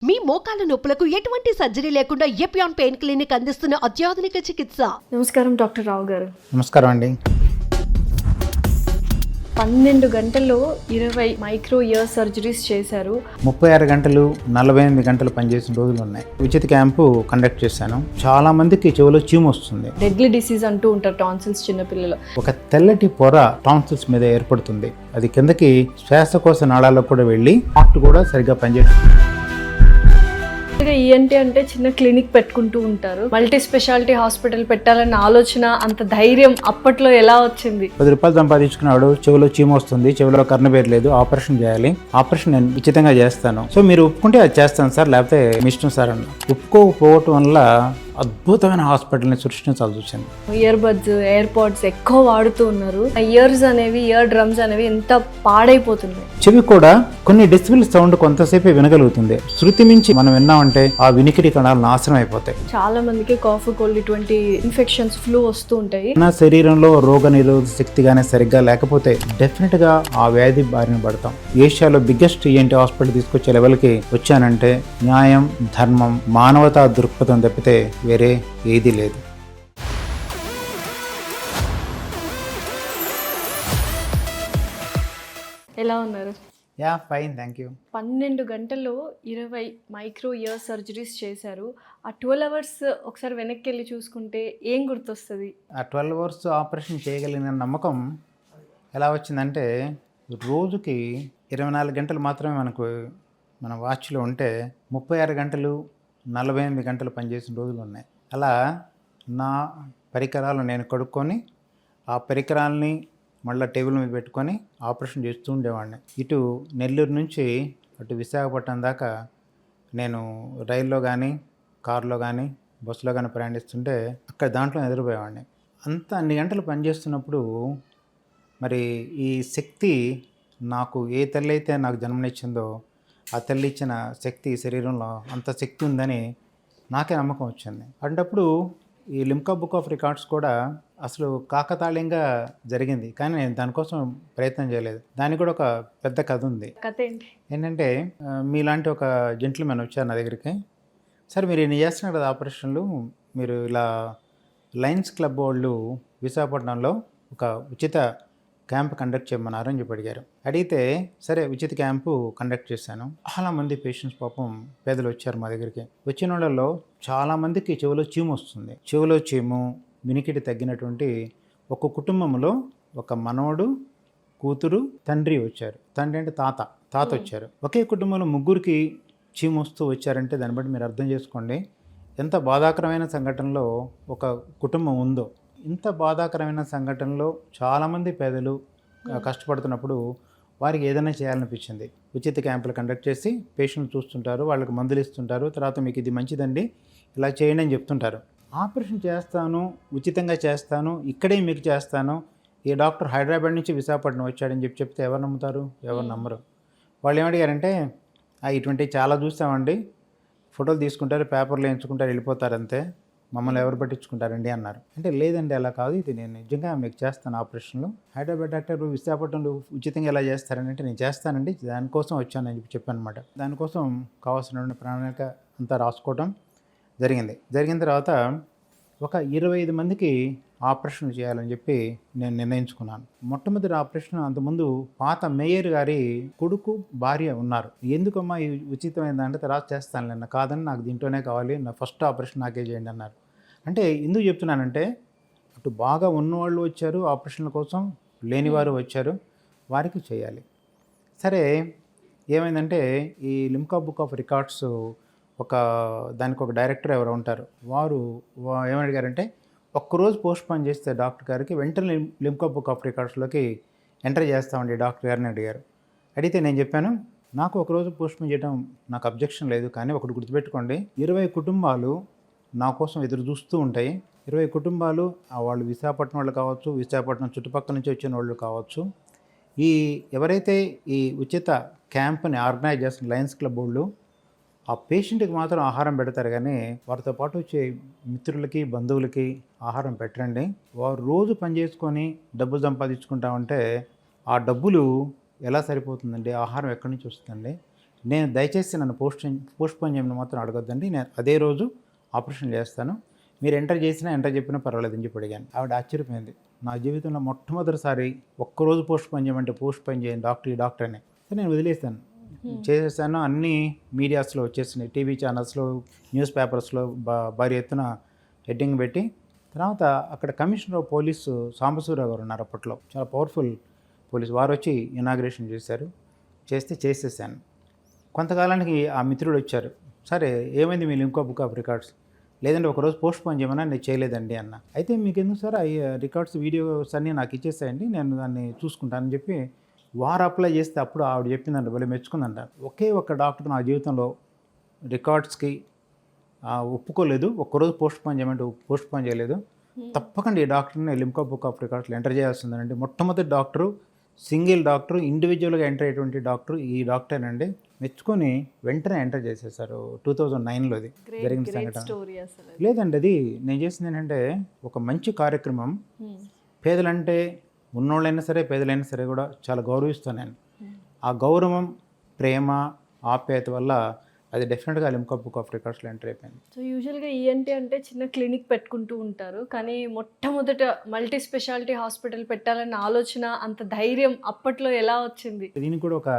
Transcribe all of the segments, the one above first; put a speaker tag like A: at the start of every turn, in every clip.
A: మీ మోకాల నొప్పులకు ఎటువంటి సర్జరీ లేకుండా ఎపియాన్ పెయిన్ క్లినిక్ అందిస్తున్న అత్యాధునిక చికిత్స.
B: నమస్కారం డాక్టర్ రావు గారు.
C: నమస్కారం అండి.
B: 12 గంటల్లో 20 మైక్రో ఇయర్ సర్జరీస్ చేశారు.
C: 36 గంటలు 48 గంటలు పనిచేసిన రోజులు ఉన్నాయి. ఉచిత క్యాంపు కండక్ట్ చేశాను. చాలా మందికి చెవిలో చీము వస్తుంది.
B: డెడ్లీ డిసీజ్ అంటూ ఉంటారు టాన్సిల్స్ చిన్నపిల్లలు.
C: ఒక తెల్లటి పొర టాన్సిల్స్ మీద ఏర్పడుతుంది. అది కిందకి శ్వాసకోశ నాళాల్లో కూడా వెళ్ళి హార్ట్ కూడా సరిగ్గా పనిచేస్తుంది.
B: ఈఎన్టీ అంటే చిన్న క్లినిక్ పెట్టుకుంటూ ఉంటారు. మల్టీ స్పెషాలిటీ హాస్పిటల్ పెట్టాలన్న ఆలోచన, అంత ధైర్యం అప్పట్లో ఎలా వచ్చింది?
C: 10 రూపాయలు సంపాదించుకున్నాడు, చెవిలో చీము వస్తుంది, చెవిలో కర్ణబేరు లేదు, ఆపరేషన్ చేయాలి, ఆపరేషన్ నేను ఉచితంగా చేస్తాను, సో మీరు ఒప్పుకుంటే అది చేస్తాను సార్, లేకపోతే మీ ఇష్టం సార్ అన్న. ఒప్పుకోకపోవటం వల్ల అద్భుతమైన హాస్పిటల్ని సృష్టించాల్సి వచ్చింది.
B: ఇయర్ బడ్స్, ఎయిర్ పాడ్స్ ఎక్కువ వాడుతూ ఉన్నారు. ఇయర్స్ అనేవి, ఇయర్ డ్రమ్స్ అనేవి ఎంత పాడైపోతున్నాయి.
C: చెవి కూడా కొన్ని డెసిబెల్ సౌండ్ కొంతసేపే వినగలుగుతుంది. శృతి మించి మనం విన్నామంటే ఆ వినికిడి కణాలు నాశనం అయిపోతాయి.
B: చాలా మందికి కాఫ్, కోల్డ్, ఇటువంటి ఇన్ఫెక్షన్స్, ఫ్లూ వస్తూ ఉంటాయి.
C: నా శరీరంలో రోగ నిరోధక శక్తి గానే సరిగ్గా లేకపోతే డెఫినెట్ గా ఆ వ్యాధి బారిన పడతాం. ఏషియాలో బిగ్గెస్ట్ ఈఎన్టీ హాస్పిటల్ తీసుకొచ్చే లెవెల్కి వచ్చానంటే న్యాయం, ధర్మం, మానవతా దృక్పథం తప్పితే వేరే ఏదీ లేదు.
B: ఎలా ఉన్నారు?
C: Yeah fine, thank you.
B: 12 గంటల్లో 20 మైక్రో ఇయర్ సర్జరీస్ చేశారు. ఆ 12 అవర్స్ ఒకసారి వెనక్కి వెళ్ళి చూసుకుంటే ఏం గుర్తొస్తుంది?
C: ఆ 12 అవర్స్ ఆపరేషన్ చేయగలిగిన నమ్మకం ఎలా వచ్చిందంటే, రోజుకి 24 గంటలు మాత్రమే మన వాచ్లో ఉంటే 36 గంటలు 48 గంటలు పనిచేసిన రోజులు ఉన్నాయి. అలా నా పరికరాలు నేను కడుక్కొని ఆ పరికరాలని మళ్ళీ టేబుల్ మీద పెట్టుకొని ఆపరేషన్ చేస్తూ ఉండేవాడిని. ఇటు నెల్లూరు నుంచి అటు విశాఖపట్నం దాకా నేను రైల్లో కానీ, కారులో కానీ, బస్సులో కానీ ప్రయాణిస్తుంటే అక్కడ దాంట్లో ఎదురుపోయేవాడిని. అన్ని గంటలు పనిచేస్తున్నప్పుడు మరి ఈ శక్తి నాకు ఏ తల్లి అయితే నాకు జన్మనిచ్చిందో ఆ తల్లి ఇచ్చిన శక్తి శరీరంలో అంత శక్తి ఉందని నాకే నమ్మకం వచ్చింది. అన్నప్పుడు ఈ లిమ్కా బుక్ ఆఫ్ రికార్డ్స్ కూడా అసలు కాకతాళీయంగా జరిగింది, కానీ నేను దానికోసం ప్రయత్నం చేయలేదు. దానికి కూడా ఒక పెద్ద కథ ఉంది.
B: కథ ఏంటి?
C: ఏంటంటే మీలాంటి ఒక జెంట్మెన్ వచ్చారు నా దగ్గరికి. సరే మీరు ఎన్ని చేస్తున్నారు కదా ఆపరేషన్లు, మీరు ఇలా లయన్స్ క్లబ్ వాళ్ళు విశాఖపట్నంలో ఒక ఉచిత క్యాంప్ కండక్ట్ చేయమన్నారు అని చెప్పి అడిగారు. అడిగితే సరే ఉచిత క్యాంపు కండక్ట్ చేశాను. చాలామంది పేషెంట్స్ పాపం పేదలు వచ్చారు మా దగ్గరికి. వచ్చిన వాళ్ళలో చాలామందికి చెవిలో చీము వస్తుంది. చెవిలో చీము, వినికిడి తగ్గినటువంటి ఒక కుటుంబంలో ఒక మనవడు, కూతురు, తండ్రి వచ్చారు. తండ్రి అంటే తాత వచ్చారు. ఒకే కుటుంబంలో ముగ్గురికి చీము వస్తూ వచ్చారంటే దాన్ని బట్టి మీరు అర్థం చేసుకోండి ఎంత బాధాకరమైన సంఘటనలో ఒక కుటుంబం ఉందో. ఇంత బాధాకరమైన సంఘటనలో చాలామంది పేదలు కష్టపడుతున్నప్పుడు వారికి ఏదైనా చేయాలనిపించింది. ఉచిత క్యాంపులు కండక్ట్ చేసి పేషెంట్లు చూస్తుంటారు, వాళ్ళకి మందులు ఇస్తుంటారు, తర్వాత మీకు ఇది మంచిదండి ఇలా చేయండి అని చెప్తుంటారు. ఆపరేషన్ చేస్తాను, ఉచితంగా చేస్తాను, ఇక్కడే మీకు చేస్తాను, ఈ డాక్టర్ హైదరాబాద్ నుంచి విశాఖపట్నం వచ్చాడని చెప్తే ఎవరు నమ్ముతారు? ఎవరు నమ్మరు. వాళ్ళు ఏమడిగారంటే ఇటువంటివి చాలా చూస్తామండి, ఫోటోలు తీసుకుంటారు, పేపర్లో ఎంచుకుంటారు, వెళ్ళిపోతారు, అంతే, మమ్మల్ని ఎవరు పట్టించుకుంటారండి అన్నారు. అంటే లేదండి అలా కాదు, ఇది నేను నిజంగా మీకు చేస్తాను ఆపరేషన్లు. హైదరాబాద్ డాక్టర్ విశాఖపట్నంలో ఉచితంగా ఎలా చేస్తారని అంటే నేను చేస్తానండి, దానికోసం వచ్చానని చెప్పాను అనమాట. దానికోసం కావాల్సిన ప్రణాళిక అంతా రాసుకోవడం జరిగిన తర్వాత ఒక 25 మందికి ఆపరేషన్ చేయాలని చెప్పి నేను నిర్ణయించుకున్నాను. మొట్టమొదటి ఆపరేషన్ అంతకుముందు పాత మేయర్ గారి కొడుకు, భార్య ఉన్నారు. ఎందుకమ్మా ఈ ఉచితమైంది అంటే తర్వాత చేస్తాను అన్న. కాదని నాకు దీంట్లోనే కావాలి, నా ఫస్ట్ ఆపరేషన్ నాకే చేయండి అన్నారు. అంటే ఎందుకు చెప్తున్నానంటే అటు బాగా ఉన్నవాళ్ళు వచ్చారు ఆపరేషన్ల కోసం, లేనివారు వచ్చారు, వారికి చేయాలి. సరే ఏమైందంటే ఈ లిమ్కా బుక్ ఆఫ్ రికార్డ్స్ దానికి ఒక డైరెక్టర్ ఎవరు ఉంటారు, వారు ఏమడిగారంటే ఒక్కరోజు పోస్ట్ పోన్ చేస్తే డాక్టర్ గారికి వెంటనే లిమ్కా బుక్ ఆఫ్ రికార్డ్స్లోకి ఎంటర్ చేస్తామండి డాక్టర్ గారిని అడిగారు. అడిగితే నేను చెప్పాను నాకు ఒకరోజు పోస్ట్ పోన్ చేయడం నాకు అబ్జెక్షన్ లేదు, కానీ ఒకటి గుర్తుపెట్టుకోండి, 20 కుటుంబాలు నా కోసం ఎదురు చూస్తూ ఉంటాయి. 20 కుటుంబాలు వాళ్ళు విశాఖపట్నం వాళ్ళు కావచ్చు, విశాఖపట్నం చుట్టుపక్కల నుంచి వచ్చిన వాళ్ళు కావచ్చు. ఎవరైతే ఈ ఉచిత క్యాంప్ని ఆర్గనైజ్ చేస్తున్న లయన్స్ క్లబ్ వాళ్ళు ఆ పేషెంట్కి మాత్రం ఆహారం పెడతారు, కానీ వారితో పాటు వచ్చే మిత్రులకి, బంధువులకి ఆహారం పెట్టరండి. వారు రోజు పనిచేసుకొని డబ్బులు సంపాదించుకుంటామంటే ఆ డబ్బులు ఎలా సరిపోతుందండి? ఆహారం ఎక్కడి నుంచి వస్తుందండి? నేను దయచేసి నన్ను పోస్ట్పోన్ చేయమని మాత్రం అడగొద్దండి, నేను అదే రోజు ఆపరేషన్ చేస్తాను, మీరు ఎంటర్ చెప్పినా పర్వాలేదు అని చెప్పి అడిగాను. ఆవిడ ఆశ్చర్యపోయింది. నా జీవితంలో మొట్టమొదటిసారి ఒక్కరోజు పోస్ట్పోన్ చేయమంటే పోస్ట్పోన్ చేయను డాక్టర్ అని. సో నేను వదిలేస్తాను, చేసేసాను. అన్ని మీడియాస్లో వచ్చేసినాయి, టీవీ ఛానల్స్లో, న్యూస్ పేపర్స్లో భారీ ఎత్తున హెడ్డింగ్ పెట్టి. తర్వాత అక్కడ కమిషనర్ ఆఫ్ పోలీసు సాంబశివరావు గారు ఉన్నారు, అప్పట్లో చాలా పవర్ఫుల్ పోలీసు, వారు వచ్చి ఇనాగ్రేషన్ చేసేసాను. కొంతకాలానికి ఆ మిత్రుడు వచ్చారు, సరే ఏమైంది మీ లింక్ బుక్ ఆఫ్ రికార్డ్స్, లేదంటే ఒకరోజు పోస్ట్ పోన్ చేయమన్నా నేను చేయలేదండి అన్న. అయితే మీకు ఎందుకు సార్ ఈ రికార్డ్స్ వీడియోస్ అన్నీ నాకు ఇచ్చేసాయండి, నేను దాన్ని చూసుకుంటానని చెప్పి వారు అప్లై చేస్తే అప్పుడు ఆవిడ చెప్పిందంట, భలే మెచ్చుకుందంట. ఒకే ఒక్క డాక్టర్ నా జీవితంలో రికార్డ్స్కి ఒప్పుకోలేదు, ఒక్కరోజు పోస్ట్ పోన్ చేయమంటే పోస్ట్ పోన్ చేయలేదు, తప్పకుండా ఈ డాక్టర్ని లింకా బుక్ ఆఫ్ రికార్డ్స్లో ఎంటర్ చేయాల్సిందండి. మొట్టమొదటి డాక్టరు, సింగిల్ డాక్టరు, ఇండివిజువల్గా ఎంటర్ అయ్యేటువంటి డాక్టర్ ఈ డాక్టరేనండి. మెచ్చుకొని వెంటనే ఎంటర్ చేసేసారు. 2009లో జరిగిన సంఘటన. లేదండి, అది నేను చేసింది ఏంటంటే ఒక మంచి కార్యక్రమం. పేదలంటే ఉన్నోళ్ళైనా సరే పేదలైనా సరే కూడా చాలా గౌరవిస్తాను నేను. ఆ గౌరవం, ప్రేమ, ఆప్యాయత వల్ల అది డెఫినెట్గా లింకా బుక్ ఆఫ్ రికార్డ్స్లో ఎంటర్ అయిపోయింది.
B: సో యూజువల్గా ఈఎన్టీ అంటే చిన్న క్లినిక్ పెట్టుకుంటూ ఉంటారు, కానీ మొట్టమొదట మల్టీ స్పెషాలిటీ హాస్పిటల్ పెట్టాలన్న ఆలోచన, అంత ధైర్యం అప్పట్లో ఎలా వచ్చింది?
C: దీనికి కూడా ఒక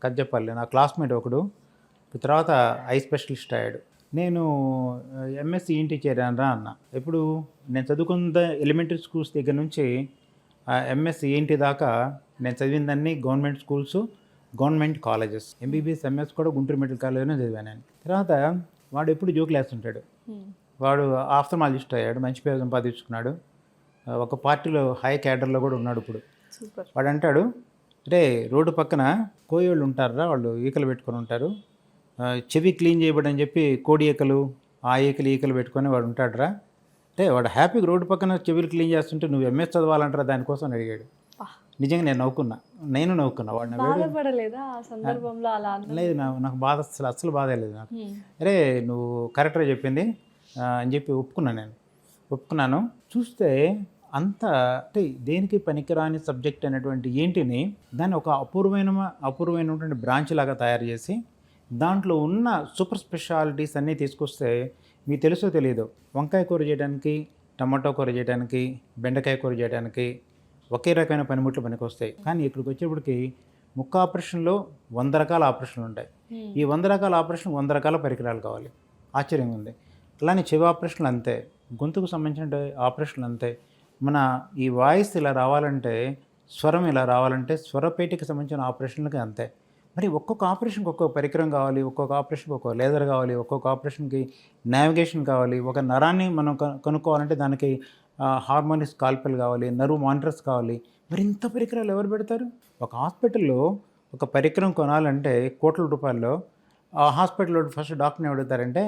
C: కథ చెప్పాలి. నా క్లాస్మేట్ ఒకడు తర్వాత ఐ స్పెషలిస్ట్ అయ్యాడు. నేను ఎంఎస్సి ఈఎన్టీ చేరాను రా అన్న. ఎప్పుడు నేను చదువుకున్న ఎలిమెంటరీ స్కూల్స్ దగ్గర నుంచి ఎంఎస్సి ఈఎన్టీ దాకా నేను చదివిందన్నీ government schools, government colleges. MBBS, MS కూడా గుంటూరు మెడికల్ కాలేజ్లోనే చదివాను నేను. తర్వాత వాడు ఎప్పుడు జోకులు వేస్తుంటాడు. వాడు ఆఫ్థమాలజిస్ట్ అయ్యాడు, మంచి పేరు సంపాదించుకున్నాడు, ఒక పార్టీలో హై క్యాడర్లో కూడా ఉన్నాడు ఇప్పుడు. వాడు అంటాడు, రే రోడ్డు పక్కన కోయోళ్ళు ఉంటారా, వాళ్ళు ఈకలు పెట్టుకొని ఉంటారు, చెవి క్లీన్ చేయబడని చెప్పి కోడి ఈకలు, ఆ ఈకలు పెట్టుకొని వాడు ఉంటాడురా. అంటే వాడు హ్యాపీగా రోడ్డు పక్కన చెవిలు క్లీన్ చేస్తుంటే నువ్వు ఎంఎస్ చదవాలంటారా దానికోసం అని అడిగాడు. నిజంగా నేను నవ్వుకున్నా. వాడిని
B: బాధపడలేదా ఆ సందర్భంలో? అలా
C: లేదు, నాకు బాధ అసలు బాధ లేదు నాకు. అరే నువ్వు కరెక్ట్గా చెప్పింది అని చెప్పి ఒప్పుకున్నాను. చూస్తే అంత అంటే దేనికి పనికిరాని సబ్జెక్ట్ అనేటువంటి ఏంటిని దాన్ని ఒక అపూర్వమైనటువంటి బ్రాంచ్ లాగా తయారు చేసి దాంట్లో ఉన్న సూపర్ స్పెషాలిటీస్ అన్నీ తీసుకొస్తే, మీకు తెలుసో తెలియదు, వంకాయ కూర చేయడానికి, టమాటో కూర చేయడానికి, బెండకాయ కూర చేయడానికి ఒకే రకమైన పనిముట్లు పనికి వస్తాయి. కానీ ఇక్కడికి వచ్చేప్పటికి ముక్క ఆపరేషన్లో 100 రకాల ఆపరేషన్లు ఉంటాయి. ఈ 100 రకాల ఆపరేషన్ 100 రకాల పరికరాలు కావాలి. ఆశ్చర్యంగా ఉంది. అలానే చెవి ఆపరేషన్లు అంతే, గొంతుకు సంబంధించిన ఆపరేషన్లు అంతే. మన ఈ వాయిస్ ఇలా రావాలంటే, స్వరం ఇలా రావాలంటే స్వరపేటికి సంబంధించిన ఆపరేషన్లకి అంతే. మరి ఒక్కొక్క ఆపరేషన్కి ఒక్కొక్క పరికరం కావాలి, ఒక్కొక్క ఆపరేషన్కి ఒక్కొక్క లేజర్ కావాలి, ఒక్కొక్క ఆపరేషన్కి నావిగేషన్ కావాలి, ఒక నరాన్ని మనం కనుక్కోవాలంటే దానికి హార్మోనిక్ స్కాల్పెల్ కావాలి, నర్వ్ మానిటర్స్ కావాలి. మరి ఇంత పరికరాలు ఎవరు పెడతారు? ఒక హాస్పిటల్లో ఒక పరికరం కొనాలంటే కోట్ల రూపాయల్లో. ఆ హాస్పిటల్లో ఫస్ట్ డాక్టర్ని అడుగుతారంటే,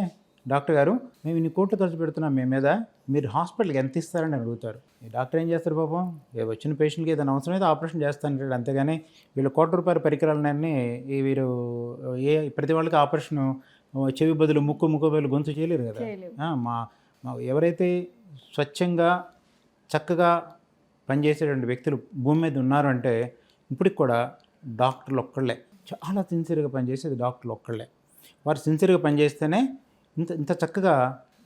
C: డాక్టర్ గారు మేము ఇన్ని కోట్లు ఖర్చు పెడుతున్నాం మీ మీద, మీరు హాస్పిటల్కి ఎంత ఇస్తారని అడుగుతారు. ఈ డాక్టర్ ఏం చేస్తారు పాపం, వచ్చిన పేషెంట్కి ఏదైనా అవసరం అయితే ఆపరేషన్ చేస్తానంటాడు, అంతేగాని వీళ్ళు కోట్ల రూపాయల పరికరాలన్నీ వీరు ప్రతి వాళ్ళకి ఆపరేషన్ చెవి బదులు ముక్కు బదులు గొంతు చేయలేరు కదా. మా ఎవరైతే స్వచ్ఛంగా చక్కగా పనిచేసేటువంటి వ్యక్తులు భూమి మీద ఉన్నారు అంటే ఇప్పటికి కూడా డాక్టర్లు ఒక్కళ్ళే, చాలా సిన్సియర్గా పనిచేసేది డాక్టర్లు ఒక్కళ్ళే. వారు సిన్సియర్గా పనిచేస్తేనే ఇంత చక్కగా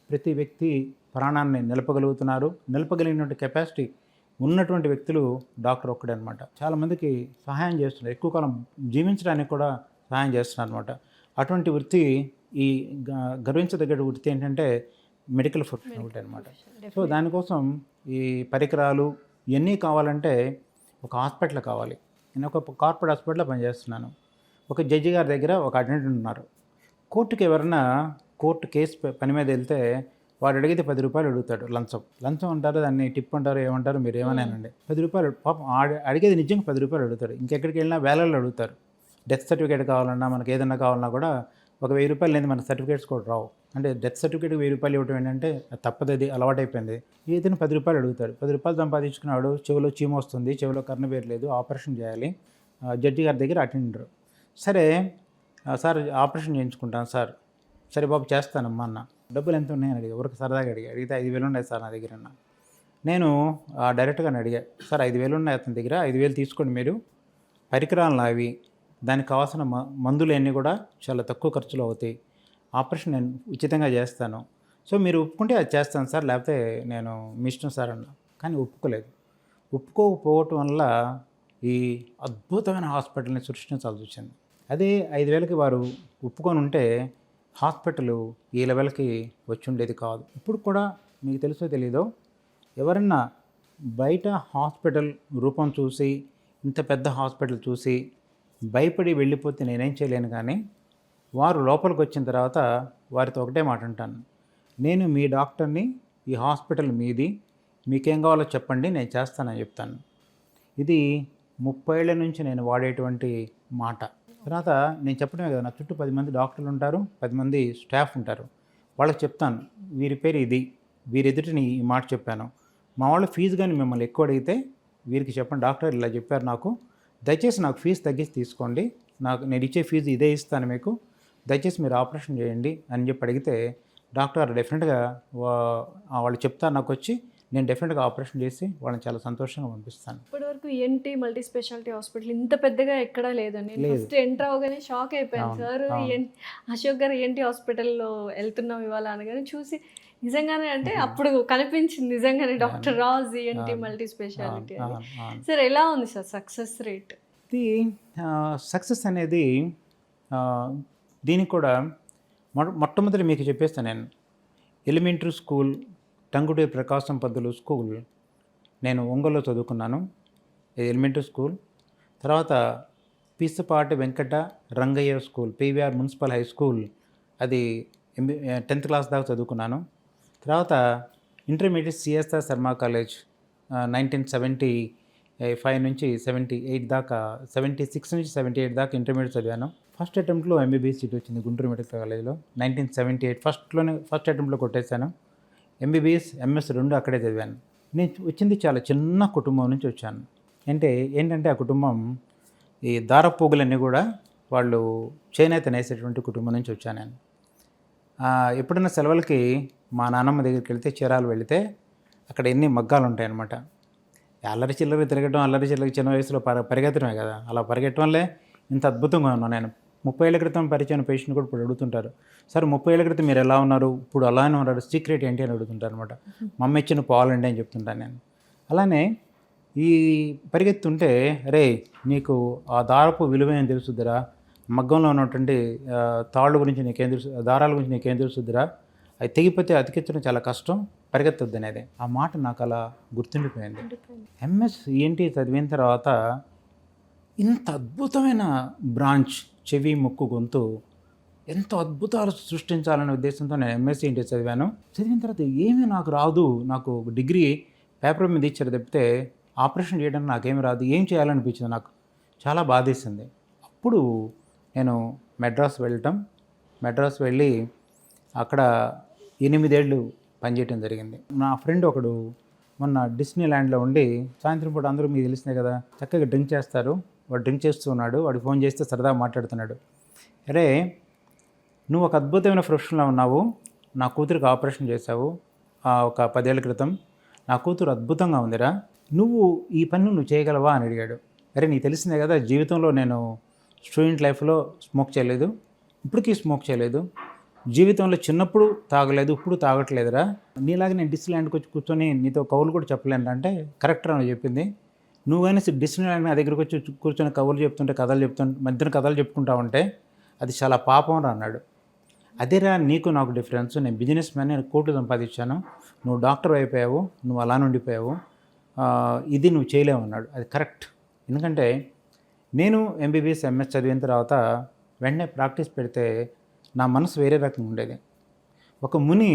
C: ప్రతి వ్యక్తి ప్రాణాన్ని నిలపగలిగినటువంటి కెపాసిటీ ఉన్నటువంటి వ్యక్తులు డాక్టర్ ఒక్కడే అనమాట. చాలామందికి సహాయం చేస్తున్నారు, ఎక్కువ కాలం జీవించడానికి కూడా సహాయం చేస్తున్నారు అనమాట. అటువంటి వృత్తి, ఈ గర్వించదగ్గ వృత్తి ఏంటంటే మెడికల్ ప్రొఫెషన్ ఒకటి అనమాట. సో దానికోసం ఈ పరికరాలు ఇవన్నీ కావాలంటే ఒక హాస్పిటల్ కావాలి. నేను ఒక కార్పొరేట్ హాస్పిటల్లో పనిచేస్తున్నాను. ఒక జడ్జి గారి దగ్గర ఒక అటెండెంట్ ఉన్నారు. కోర్టు కేసు పని మీద వెళ్తే వాడు అడిగితే 10 రూపాయలు అడుగుతాడు. లంచం అంటారు, దాన్ని టిప్ అంటారు, ఏమంటారు మీరు ఏమన్నానండి. 10 రూపాయలు పాపం అడిగేది నిజంగా 10 రూపాయలు అడుగుతాడు. ఇంకెక్కడికి వెళ్ళినా వేలల్లో అడుగుతారు. డెత్ సర్టిఫికేట్ కావాలన్నా, మనకి ఏదన్నా కావాలన్నా కూడా ఒక 1000 రూపాయలు లేదు, మనకు సర్టిఫికేట్స్ కూడా రావు. అంటే డెత్ సర్టిఫికేట్ 1000 రూపాయలు ఇవ్వడం ఏంటంటే తప్పదు, అది అలవాటైపోయింది. ఏదైనా 10 రూపాయలు అడుగుతాడు. 10 రూపాయలు సంపాదించుకున్నాడు, చెవిలో చీమ వస్తుంది, చెవిలో కర్ణబేరు లేదు, ఆపరేషన్ చేయాలి. జడ్జి గారి దగ్గర అటెండర్, సరే సార్ ఆపరేషన్ చేయించుకుంటాను సార్, సరే బాబు చేస్తానమ్మా అన్న. డబ్బులు ఎంత ఉన్నాయని అడిగా, ఎవరికి సరదాగా అడిగితే 5000 ఉన్నాయి సార్ నా దగ్గర అన్న. నేను డైరెక్ట్గా అడిగా, సార్ 5000 ఉన్నాయి అతని దగ్గర, 5000 తీసుకోండి మీరు, పరికరాలు అవి, దానికి కావాల్సిన మందులు అన్నీ కూడా చాలా తక్కువ ఖర్చులో అవుతాయి. ఆపరేషన్ నేను ఉచితంగా చేస్తాను. సో మీరు ఒప్పుకుంటే అది చేస్తాను సార్, లేకపోతే నేను మీ ఇష్టం సార్ అన్నా. కానీ ఒప్పుకోలేదు. ఒప్పుకోకపోవటం వల్ల ఈ అద్భుతమైన హాస్పిటల్ని సృష్టించాల్సి వచ్చింది. అదే 5,000కి వారు ఒప్పుకొని ఉంటే హాస్పిటల్ ఈ లెవెల్కి వచ్చి ఉండేది కాదు. ఇప్పుడు కూడా మీకు తెలుసో తెలీదో, ఎవరన్నా బయట హాస్పిటల్ రూపం చూసి, ఇంత పెద్ద హాస్పిటల్ చూసి భయపడి వెళ్ళిపోతే నేనేం చేయలేను. కానీ వారు లోపలికి వచ్చిన తర్వాత వారితో ఒకటే మాట అంటాను, నేను మీ డాక్టర్ని, ఈ హాస్పిటల్ మీది, మీకేం కావాలో చెప్పండి, నేను చేస్తానని చెప్తాను. ఇది 30 ఏళ్ల నుంచి నేను వాడేటువంటి మాట. తర్వాత నేను చెప్పడమే కదా, నా చుట్టూ 10 మంది డాక్టర్లు ఉంటారు, 10 మంది స్టాఫ్ ఉంటారు. వాళ్ళకి చెప్తాను, వీరి పేరు ఇది, వీరి ఎదుటిని ఈ మాట చెప్పాను. మా వాళ్ళు ఫీజు కానీ మిమ్మల్ని ఎక్కువ అడిగితే వీరికి చెప్పండి, డాక్టర్ ఇలా చెప్పారు నాకు, దయచేసి నాకు ఫీజు తగ్గించి తీసుకోండి, నేను ఇచ్చే ఫీజు ఇదే ఇస్తాను మీకు, దయచేసి మీరు ఆపరేషన్ చేయండి అని చెప్పి అడిగితే డాక్టర్ డెఫినెట్గా వాళ్ళు చెప్తారు నాకు వచ్చి, నేను డెఫినెట్గా ఆపరేషన్ చేసి వాళ్ళని చాలా సంతోషంగా పంపిస్తాను.
B: ఇప్పటివరకు ఈఎన్టీ మల్టీ స్పెషాలిటీ హాస్పిటల్ ఇంత పెద్దగా ఎక్కడా లేదండి. నేను ఫస్ట్ ఎంటర్ అవగానే షాక్ అయిపోయాను. సార్ అశోక్ గారు ఈఎన్టీ హాస్పిటల్లో వెళ్తున్నాం ఇవాళ అనగానే చూసి నిజంగానే, అంటే అప్పుడు కనిపించింది నిజంగానే doctor Raj ENT multi speciality. Sir ఎలా ఉంది సార్ సక్సెస్ రేట్?
C: ఇది సక్సెస్ అనేది దీనికి కూడా మొట్టమొదటి మీకు చెప్పేస్తాను. నేను elementary school Tanguturi Prakasam Pantulu school నేను ఒంగోలులో చదువుకున్నాను, ఎలిమెంటరీ స్కూల్. తర్వాత Pisapati Venkata Rangaiah school, PVR municipal high school, అది 10th క్లాస్ దాకా చదువుకున్నాను. తర్వాత ఇంటర్మీడియట్ సిఎస్ఆర్ శర్మ కాలేజ్ 1975 నుంచి 78 దాకా, 76 నుంచి 78 దాకా ఇంటర్మీడియట్ చదివాను. ఫస్ట్ అటెంప్ట్లో ఎంబీబీఎస్ సీట్ వచ్చింది గుంటూరు మెడికల్ కాలేజ్లో 1978. ఫస్ట్ అటెంప్ట్లో కొట్టేశాను. ఎంబీబీఎస్ ఎంఎస్ 2 అక్కడే చదివాను. నేను వచ్చింది చాలా చిన్న కుటుంబం నుంచి వచ్చాను. ఏంటంటే ఆ కుటుంబం ఈ దారపోగులన్నీ కూడా వాళ్ళు చేనేత నేసేటువంటి కుటుంబం నుంచి వచ్చాను నేను. ఎప్పుడైనా సెలవులకి మా నాన్నమ్మ దగ్గరికి వెళ్తే, చీరాలు వెళితే అక్కడ ఎన్ని మగ్గాలు ఉంటాయన్నమాట. అల్లరి చిల్లరి తిరగడం, అల్లరి చిల్లరి చిన్న వయసులో పరిగెత్తడమే కదా, అలా పరిగెట్టడం వల్లే ఇంత అద్భుతంగా ఉన్నాను నేను. 30 ఏళ్ల క్రితం పరిచయం పేషెంట్ కూడా ఇప్పుడు అడుగుతుంటారు, సార్ 30 ఏళ్ల క్రితం మీరు ఎలా ఉన్నారు, ఇప్పుడు అలానే ఉన్నారు, సీక్రెట్ ఏంటి అని అడుగుతుంటారు అనమాట. మా అమ్మ ఇచ్చిన పాలండి అని చెప్తుంటాను నేను. అలానే ఈ పరిగెత్తుంటే, రే నీకు ఆ దారపు విలువ ఏం తెలుసుద్దిరా, మగ్గంలో ఉన్నటువంటి తాళ్ళు గురించి నీకేం తెలుసు, దారాల గురించి నీకేం తెలుసుద్దిరా, అవి తెగిపోతే అతికించడం చాలా కష్టం, పరిగెత్తొద్దు అనేది. ఆ మాట నాకు అలా గుర్తుండిపోయింది. ఎంఎస్ ఈఎన్టీ చదివిన తర్వాత ఇంత అద్భుతమైన బ్రాంచ్, చెవి ముక్కు గొంతు, ఎంతో అద్భుతాలు సృష్టించాలనే ఉద్దేశంతో నేను ఎంఎస్సీ ఈఎన్టీ చదివాను. చదివిన తర్వాత ఏమీ నాకు రాదు, నాకు డిగ్రీ పేపర్ మీద ఇచ్చారు తప్పితే ఆపరేషన్ చేయడానికి నాకేమీ రాదు, ఏం చేయాలనిపించింది, నాకు చాలా బాధేసింది. అప్పుడు నేను మెడ్రాస్ వెళ్ళి అక్కడ 8 ఏళ్ళు పనిచేయడం జరిగింది. నా ఫ్రెండ్ ఒకడు మొన్న డిస్నీ ల్యాండ్లో ఉండి, సాయంత్రం పూట అందరూ మీకు తెలిసినాయి కదా, చక్కగా డ్రింక్ చేస్తారు, వాడు డ్రింక్ చేస్తూ ఉన్నాడు. వాడికి ఫోన్ చేస్తే సరదాగా మాట్లాడుతున్నాడు, అరే నువ్వు ఒక అద్భుతమైన ప్రొఫెషన్లో ఉన్నావు, నా కూతురికి ఆపరేషన్ చేశావు ఒక 10 ఏళ్ల క్రితం, నా కూతురు అద్భుతంగా ఉందిరా, నువ్వు ఈ పని నువ్వు చేయగలవా అని అడిగాడు. అరే నీకు తెలిసిందే కదా, జీవితంలో నేను స్టూడెంట్ లైఫ్లో స్మోక్ చేయలేదు, ఇప్పటికీ స్మోక్ చేయలేదు, జీవితంలో చిన్నప్పుడు తాగలేదు, ఇప్పుడు తాగట్లేదురా, నీలాగా నేను డిస్నీల్యాండ్కి వచ్చి కూర్చొని నీతో కవులు కూడా చెప్పలేను అంటే కరెక్ట్రా అని చెప్పింది. నువ్వు కానీ డిస్నీల్యాండ్ నా దగ్గరికి వచ్చి కూర్చొని కవులు చెప్తుంటే, మధ్యన కథలు చెప్పుకుంటా ఉంటే అది చాలా పాపం రా అన్నాడు. అదేరా నీకు నాకు డిఫరెన్స్, నేను బిజినెస్ మ్యాన్, నేను కోట్లు సంపాదించాను, నువ్వు డాక్టర్ అయిపోయావు, నువ్వు అలా ఉండిపోయావు, ఇది నువ్వు చేయలేవు అన్నాడు. అది కరెక్ట్. ఎందుకంటే నేను ఎంబీబీఎస్ ఎంఎస్ చదివిన తర్వాత వెంటనే ప్రాక్టీస్ పెడితే నా మనసు వేరే రకంగా ఉండేది. ఒక ముని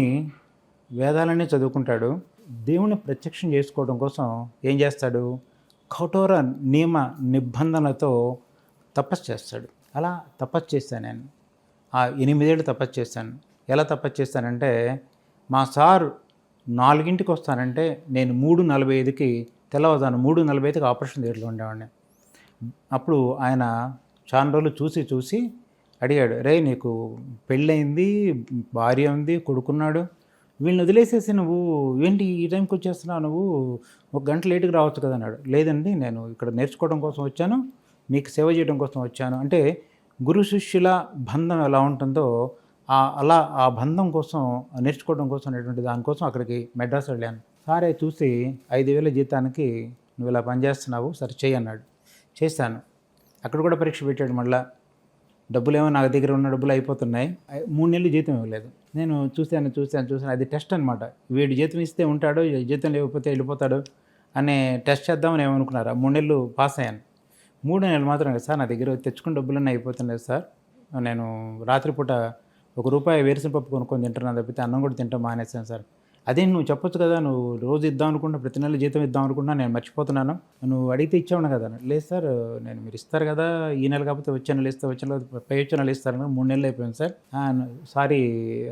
C: వేదాలన్నీ చదువుకుంటాడు, దేవుని ప్రత్యక్షం చేసుకోవడం కోసం ఏం చేస్తాడు, కఠోర నియమ నిబంధనలతో తపస్సు చేస్తాడు. అలా తపస్సు చేశాను నేను. ఆ 8 ఏళ్ళు తపస్సు చేశాను. ఎలా తపస్సు చేస్తానంటే, మా సార్ 4ంటికి వస్తానంటే నేను 3:45కి, తెల్లవారుజాను 3:45కి ఆపరేషన్ థియేటర్లో ఉండేవాడిని. అప్పుడు ఆయన చాలా రోజులు చూసి అడిగాడు, రే నీకు పెళ్ళయింది, భార్య ఉంది, కొడుకున్నాడు, వీళ్ళని వదిలేసేసి నువ్వు ఏంటి ఈ టైంకి వచ్చేస్తున్నావు, నువ్వు 1 గంట లేటుగా రావచ్చు కదా అన్నాడు. లేదండి, నేను ఇక్కడ నేర్చుకోవడం కోసం వచ్చాను, మీకు సేవ చేయడం కోసం వచ్చాను అంటే గురు శిష్యుల బంధం ఎలా ఉంటుందో అలా ఆ బంధం కోసం నేర్చుకోవడం కోసం అనేటువంటి దానికోసం అక్కడికి మెడ్రాస్ వెళ్ళాను. సారే చూసి 5,000 జీతానికి నువ్వు ఇలా పనిచేస్తున్నావు, సరే చెయ్యి అన్నాడు. చేశాను. అక్కడ కూడా పరీక్ష పెట్టాడు. మళ్ళీ డబ్బులేమో నా దగ్గర ఉన్న డబ్బులు అయిపోతున్నాయి. 3 నెలలు జీతం ఇవ్వలేదు. నేను చూశాను. అది టెస్ట్ అనమాట. వీడు జీతం ఇస్తే ఉంటాడు, జీతం లేకపోతే వెళ్ళిపోతాడు అనే టెస్ట్ చేద్దామని ఏమనుకున్నారు. 3 నెలలు పాస్ అయ్యాను. 3 నెలలు మాత్రం సార్ నా దగ్గర తెచ్చుకున్న డబ్బులన్నీ అయిపోతున్నాయి సార్, నేను రాత్రిపూట ₹1 వేరుశనగపప్పు కొనుక్కొని తింటున్నాను తప్పితే అన్నం కూడా తింటాం మానేసాను సార్. అదే నువ్వు చెప్పొచ్చు కదా, నువ్వు రోజు ఇద్దాం అనుకుంటా, ప్రతి నెల జీతం ఇద్దాం అనుకుంటున్నా, నేను మర్చిపోతున్నాను, నువ్వు అడిగితే ఇచ్చావును కదా. లేదు సార్, నేను మీరు ఇస్తారు కదా, ఈ నెల కాకపోతే వచ్చే నెల ఇస్తా, పై వచ్చే నెల ఇస్తారు కదా, 3 నెలలు అయిపోయింది సార్, సారీ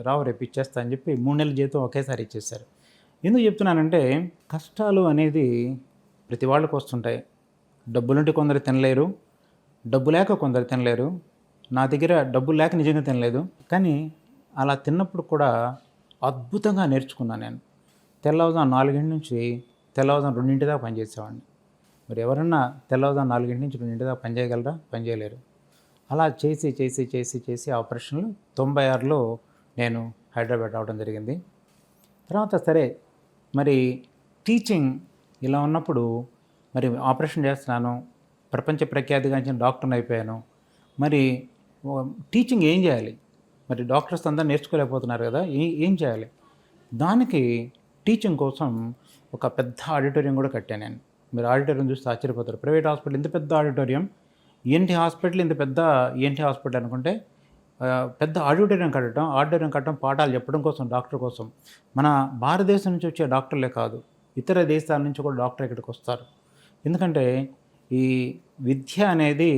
C: రావు రేపు ఇచ్చేస్తా అని చెప్పి 3 నెలల జీతం ఒకేసారి ఇచ్చేస్తారు. ఎందుకు చెప్తున్నానంటే కష్టాలు అనేది ప్రతి వాళ్ళకు వస్తుంటాయి. డబ్బులుంటే కొందరు తినలేరు, డబ్బు లేక కొందరు తినలేరు. నా దగ్గర డబ్బులు లేక నిజంగా తినలేదు, కానీ అలా తిన్నప్పుడు కూడా అద్భుతంగా నేర్చుకున్నాను. నేను తెల్లవారుజాము 4 నుంచి తెల్లవారుజాము 2 దాకా పనిచేసేవాడిని. మరి ఎవరన్నా తెల్లవారుజాము 4 నుంచి 2 దాకా పనిచేయగలరా? పనిచేయలేరు. అలా చేసి ఆపరేషన్లు 96లో నేను హైదరాబాద్ రావడం జరిగింది. తర్వాత సరే మరి టీచింగ్ ఇలా ఉన్నప్పుడు మరి ఆపరేషన్ చేస్తున్నాను, ప్రపంచ ప్రఖ్యాతిగాంచిన డాక్టర్ని అయిపోయాను. మరి టీచింగ్ ఏం చేయాలి? మరి డాక్టర్స్ అందరూ నేర్చుకోలేకపోతున్నారు కదా, ఏం చేయాలి? దానికి టీచింగ్ కోసం ఒక పెద్ద ఆడిటోరియం కూడా కట్టాను నేను. మీరు ఆడిటోరియం చూస్తే ఆశ్చర్యపోతారు. ప్రైవేట్ హాస్పిటల్ ఇంత పెద్ద ఆడిటోరియం, ఈఎన్టీ హాస్పిటల్ ఇంత పెద్ద ఈఎన్టీ హాస్పిటల్ అనుకుంటే పెద్ద ఆడిటోరియం కట్టడం పాఠాలు చెప్పడం కోసం, డాక్టర్ కోసం. మన భారతదేశం నుంచి వచ్చే డాక్టర్లే కాదు, ఇతర దేశాల నుంచి కూడా డాక్టర్ ఇక్కడికి వస్తారు. ఎందుకంటే ఈ విద్య అనేది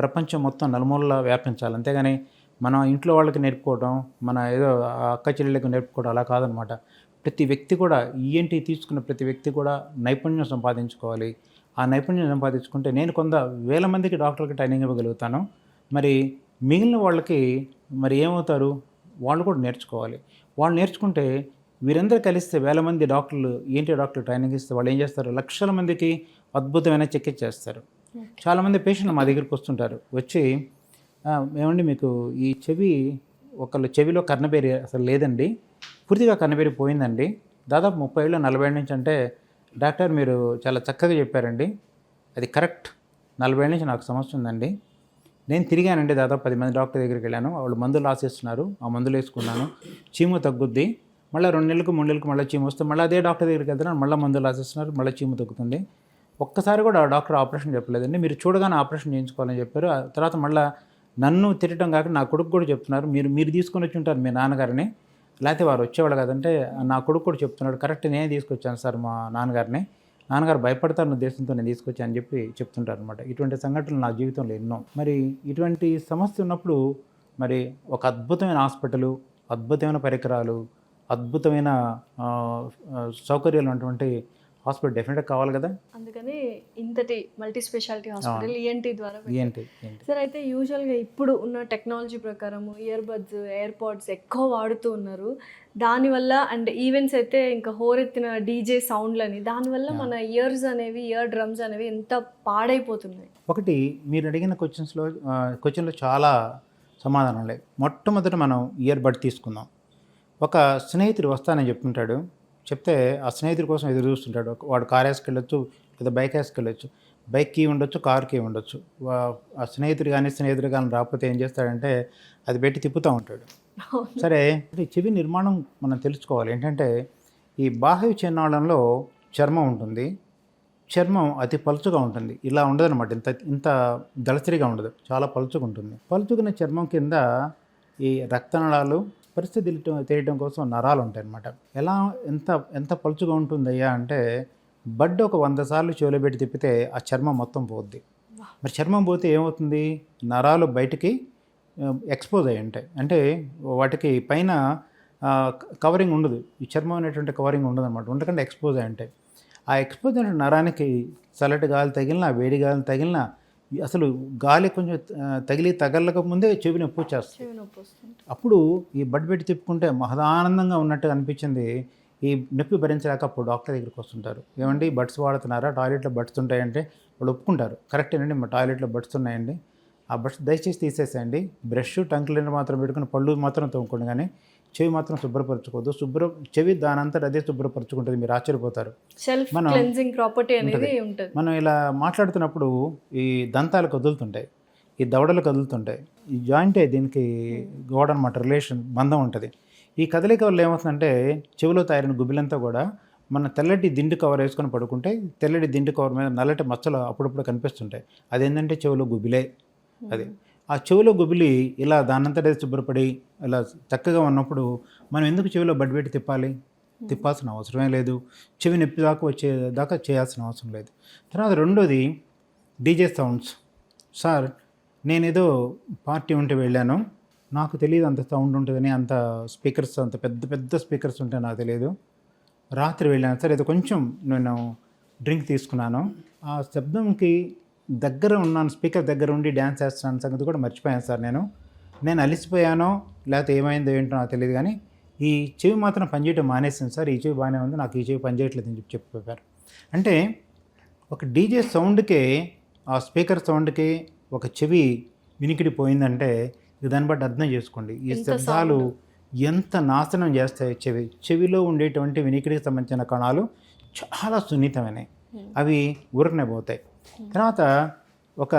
C: ప్రపంచం మొత్తం నలుమూలలా వ్యాపించాలి. అంతేగాని మన ఇంట్లో వాళ్ళకి నేర్పుకోవడం, మన ఏదో అక్క చెల్లెళ్ళకి నేర్పుకోవడం అలా కాదనమాట. ప్రతి వ్యక్తి కూడా ఈఎన్టీ తీసుకున్న ప్రతి వ్యక్తి కూడా నైపుణ్యం సంపాదించుకోవాలి. ఆ నైపుణ్యం సంపాదించుకుంటే నేను వేల మందికి డాక్టర్కి ట్రైనింగ్ ఇవ్వగలుగుతాను. మరి మిగిలిన వాళ్ళకి మరి ఏమవుతారు? వాళ్ళు కూడా నేర్చుకోవాలి. వాళ్ళు నేర్చుకుంటే వీరందరూ కలిస్తే వేల మంది డాక్టర్లు ఈఎన్టీ డాక్టర్లు ట్రైనింగ్ ఇస్తే వాళ్ళు ఏం చేస్తారు? లక్షల మందికి అద్భుతమైన చికిత్స చేస్తారు. చాలామంది పేషెంట్లు మా దగ్గరికి వస్తుంటారు. వచ్చి ఏమండి మీకు ఈ ఒకళ్ళు చెవిలో కర్ణబేరి అసలు లేదండి, పూర్తిగా కర్ణబేరి పోయిందండి, దాదాపు 30 ఏళ్ళు 40 ఏళ్ళ నుంచి అంటే డాక్టర్ మీరు చాలా చక్కగా చెప్పారండి, అది కరెక్ట్, 40 ఏళ్ళ నుంచి నాకు సమస్య ఉందండి, నేను తిరిగానండి, దాదాపు 10 మంది డాక్టర్ దగ్గరికి వెళ్ళాను, వాళ్ళు మందులు రాసిస్తున్నారు, ఆ మందులు వేసుకున్నాను, చీము తగ్గుద్ది, మళ్ళీ 2 నెలలకు 3 నెలలకు మళ్ళీ చీము వస్తే మళ్ళీ అదే డాక్టర్ దగ్గరికి వెళ్తున్నాను, మళ్ళీ మందులు రాసిస్తున్నారు, మళ్ళీ చీము తగ్గుతుంది. ఒక్కసారి కూడా డాక్టర్ ఆపరేషన్ చెప్పలేదండి, మీరు చూడగానే ఆపరేషన్ చేయించుకోవాలని చెప్పారు. ఆ తర్వాత మళ్ళీ నన్ను తిట్టడం కాక నా కొడుకు కూడా చెప్తున్నారు, మీరు తీసుకొని వచ్చి ఉంటారు మీ నాన్నగారిని, లేకపోతే వారు వచ్చేవాళ్ళు కదంటే నా కొడుకు కూడా చెప్తున్నాడు, కరెక్ట్ నేనే తీసుకొచ్చాను సార్ మా నాన్నగారిని, నాన్నగారు భయపడతారన్న ఉద్దేశంతో నేను తీసుకొచ్చాను అని చెప్పి చెప్తుంటారు అనమాట. ఇటువంటి సంఘటనలు నా జీవితంలో ఎన్నో. మరి ఇటువంటి సమస్య ఉన్నప్పుడు మరి ఒక అద్భుతమైన హాస్పిటలు, అద్భుతమైన పరికరాలు, అద్భుతమైన సౌకర్యాలు ఉన్నటువంటి హాస్పిటల్ డెఫినెట్గా కావాలి కదా.
B: అందుకని ఇంతటి మల్టీ స్పెషాలిటీ హాస్పిటల్ ఈఎన్టీ ద్వారా.
C: ఈఎన్టీ
B: సార్, అయితే యూజువల్గా ఇప్పుడు ఉన్న టెక్నాలజీ ప్రకారం ఇయర్ బడ్స్, ఎయిర్పాడ్స్ ఎక్కువ వాడుతూ ఉన్నారు. దానివల్ల అండ్ ఈవెంట్స్ అయితే ఇంకా హోరెత్తిన డీజే సౌండ్లని, దానివల్ల మన ఇయర్స్ అనేవి, ఇయర్ డ్రమ్స్ అనేవి ఎంత పాడైపోతున్నాయి.
C: ఒకటి మీరు అడిగిన క్వశ్చన్లో చాలా సమాధానం లేదు. మొట్టమొదట మనం ఇయర్ బడ్ తీసుకుందాం. ఒక స్నేహితుడు వస్తానని చెప్తుంటాడు, చెప్తే ఆ స్నేహితుడి కోసం ఎదురు చూస్తుంటాడు. వాడు కార్ వేసుకెళ్ళొచ్చు, లేదా బైక్ వేసుకెళ్ళొచ్చు, బైక్ కీ ఉండొచ్చు, కార్ కీ ఉండొచ్చు. ఆ స్నేహితుడు కానీ రాకపోతే ఏం చేస్తాడంటే అది పెట్టి తిప్పుతూ ఉంటాడు. సరే, చెవి నిర్మాణం మనం తెలుసుకోవాలి. ఏంటంటే ఈ బాహ్య చర్మాలలో చర్మం ఉంటుంది, చర్మం అతి పలుచుగా ఉంటుంది, ఇలా ఉండదు అనమాట, ఇంత దళసరిగా ఉండదు, చాలా పలుచుగా ఉంటుంది. పలుచుకున్న చర్మం కింద ఈ రక్తనాళాలు, పరిస్థితి తెలియడం కోసం నరాలు ఉంటాయి అన్నమాట. ఎంత పలుచుగా ఉంటుందయ్యా అంటే బడ్ ఒక 100 సార్లు చెవిలో పెట్టి తిప్పితే ఆ చర్మం మొత్తం పోద్ది. మరి చర్మం పోతే ఏమవుతుంది? నరాలు బయటికి ఎక్స్పోజ్ అయ్యి ఉంటాయి, అంటే వాటికి పైన కవరింగ్ ఉండదు, ఈ చర్మం అనేటువంటి కవరింగ్ ఉండదు అనమాట, ఉండకుండా ఎక్స్పోజ్ అయ్యి ఉంటాయి. ఆ ఎక్స్పోజ్ అయిన నరానికి చల్లటి గాలి తగిలినా, వేడి గాలి తగిలినా, అసలు గాలి కొంచెం తగలక ముందే చెవి నొప్పి వచ్చేస్తుంది. అప్పుడు ఈ బడ్ పెట్టి తిప్పుకుంటే మహదానందంగా ఉన్నట్టు అనిపించింది. ఈ నొప్పి భరించలేక అప్పుడు డాక్టర్ దగ్గరికి వస్తుంటారు, ఏమండి బడ్స్ వాడుతున్నారా, టాయిలెట్లో బడ్స్ ఉంటాయంటే వాళ్ళు ఒప్పుకుంటారు, కరెక్టేనండి మా టాయిలెట్లో బడ్స్ ఉన్నాయండి, ఆ బడ్స్ దయచేసి తీసేసేయండి, బ్రష్ టంగ్ క్లీనర్ మాత్రం పెట్టుకుని పళ్ళు మాత్రం తోముకోండి, కానీ చెవి మాత్రం శుభ్రపరచుకోవద్దు, చెవి దానంతట అదే శుభ్రపరచుకుంటుంది, మీరు ఆశ్చర్యపోతారు.
B: సెల్ఫ్ క్లెన్జింగ్ ప్రాపర్టీ అనేది ఉంటుంది.
C: మనం ఇలా మాట్లాడుతున్నప్పుడు ఈ దంతాలు కదులుతుంటాయి, ఈ దవడలు కదులుతుంటాయి, ఈ జాయింటే దీనికి గోడ అనమాట, రిలేషన్ బంధం ఉంటుంది. ఈ కదలిక వల్ల ఏమవుతుందంటే చెవిలో తయారైన గుబిలంతా కూడా మన తెల్లటి దిండు కవర్ వేసుకొని పడుకుంటే తెల్లటి దిండు కవర్ మీద నల్లటి మచ్చలు అప్పుడప్పుడు కనిపిస్తుంటాయి, అదేంటంటే చెవిలో గుబిలే. అది ఆ చెవిలో గుబిలి ఇలా దానంతటే శుభ్రపడి ఇలా చక్కగా ఉన్నప్పుడు మనం ఎందుకు చెవిలో బడ్డి పెట్టి తిప్పాల్సిన అవసరమే లేదు, చెవి నొప్పి దాకా వచ్చేదాకా చేయాల్సిన అవసరం లేదు. తర్వాత రెండోది డీజే సౌండ్స్. సార్ నేనేదో పార్టీ ఉంటే వెళ్ళాను, నాకు తెలియదు అంత సౌండ్ ఉంటుందని, అంత స్పీకర్స్ అంత పెద్ద పెద్ద స్పీకర్స్ ఉంటే నాకు తెలియదు, రాత్రి వెళ్ళాను సార్, ఏదో కొంచెం నేను డ్రింక్ తీసుకున్నాను, ఆ శబ్దంకి దగ్గర ఉన్నాను, స్పీకర్ దగ్గర ఉండి డ్యాన్స్ చేస్తున్నాను సంగతి కూడా మర్చిపోయాను సార్, నేను అలిసిపోయానో లేకపోతే ఏమైందో ఏంటో నాకు తెలియదు, కానీ ఈ చెవి మాత్రం పనిచేయటం మానేసింది సార్, ఈ చెవి బాగానే ఉంది, నాకు ఈ చెవి పనిచేయట్లేదు అని చెప్పారు. అంటే ఒక డీజే సౌండ్కే, ఆ స్పీకర్ సౌండ్కి ఒక చెవి వినికిడి పోయిందంటే దాన్ని బట్టి అర్థం చేసుకోండి ఈ శబ్దాలు ఎంత నాశనం చేస్తాయి. చెవిలో ఉండేటువంటి వినికిడికి సంబంధించిన కణాలు చాలా సున్నితమైనవి, అవి ఊరకనే పోతాయి. తర్వాత ఒక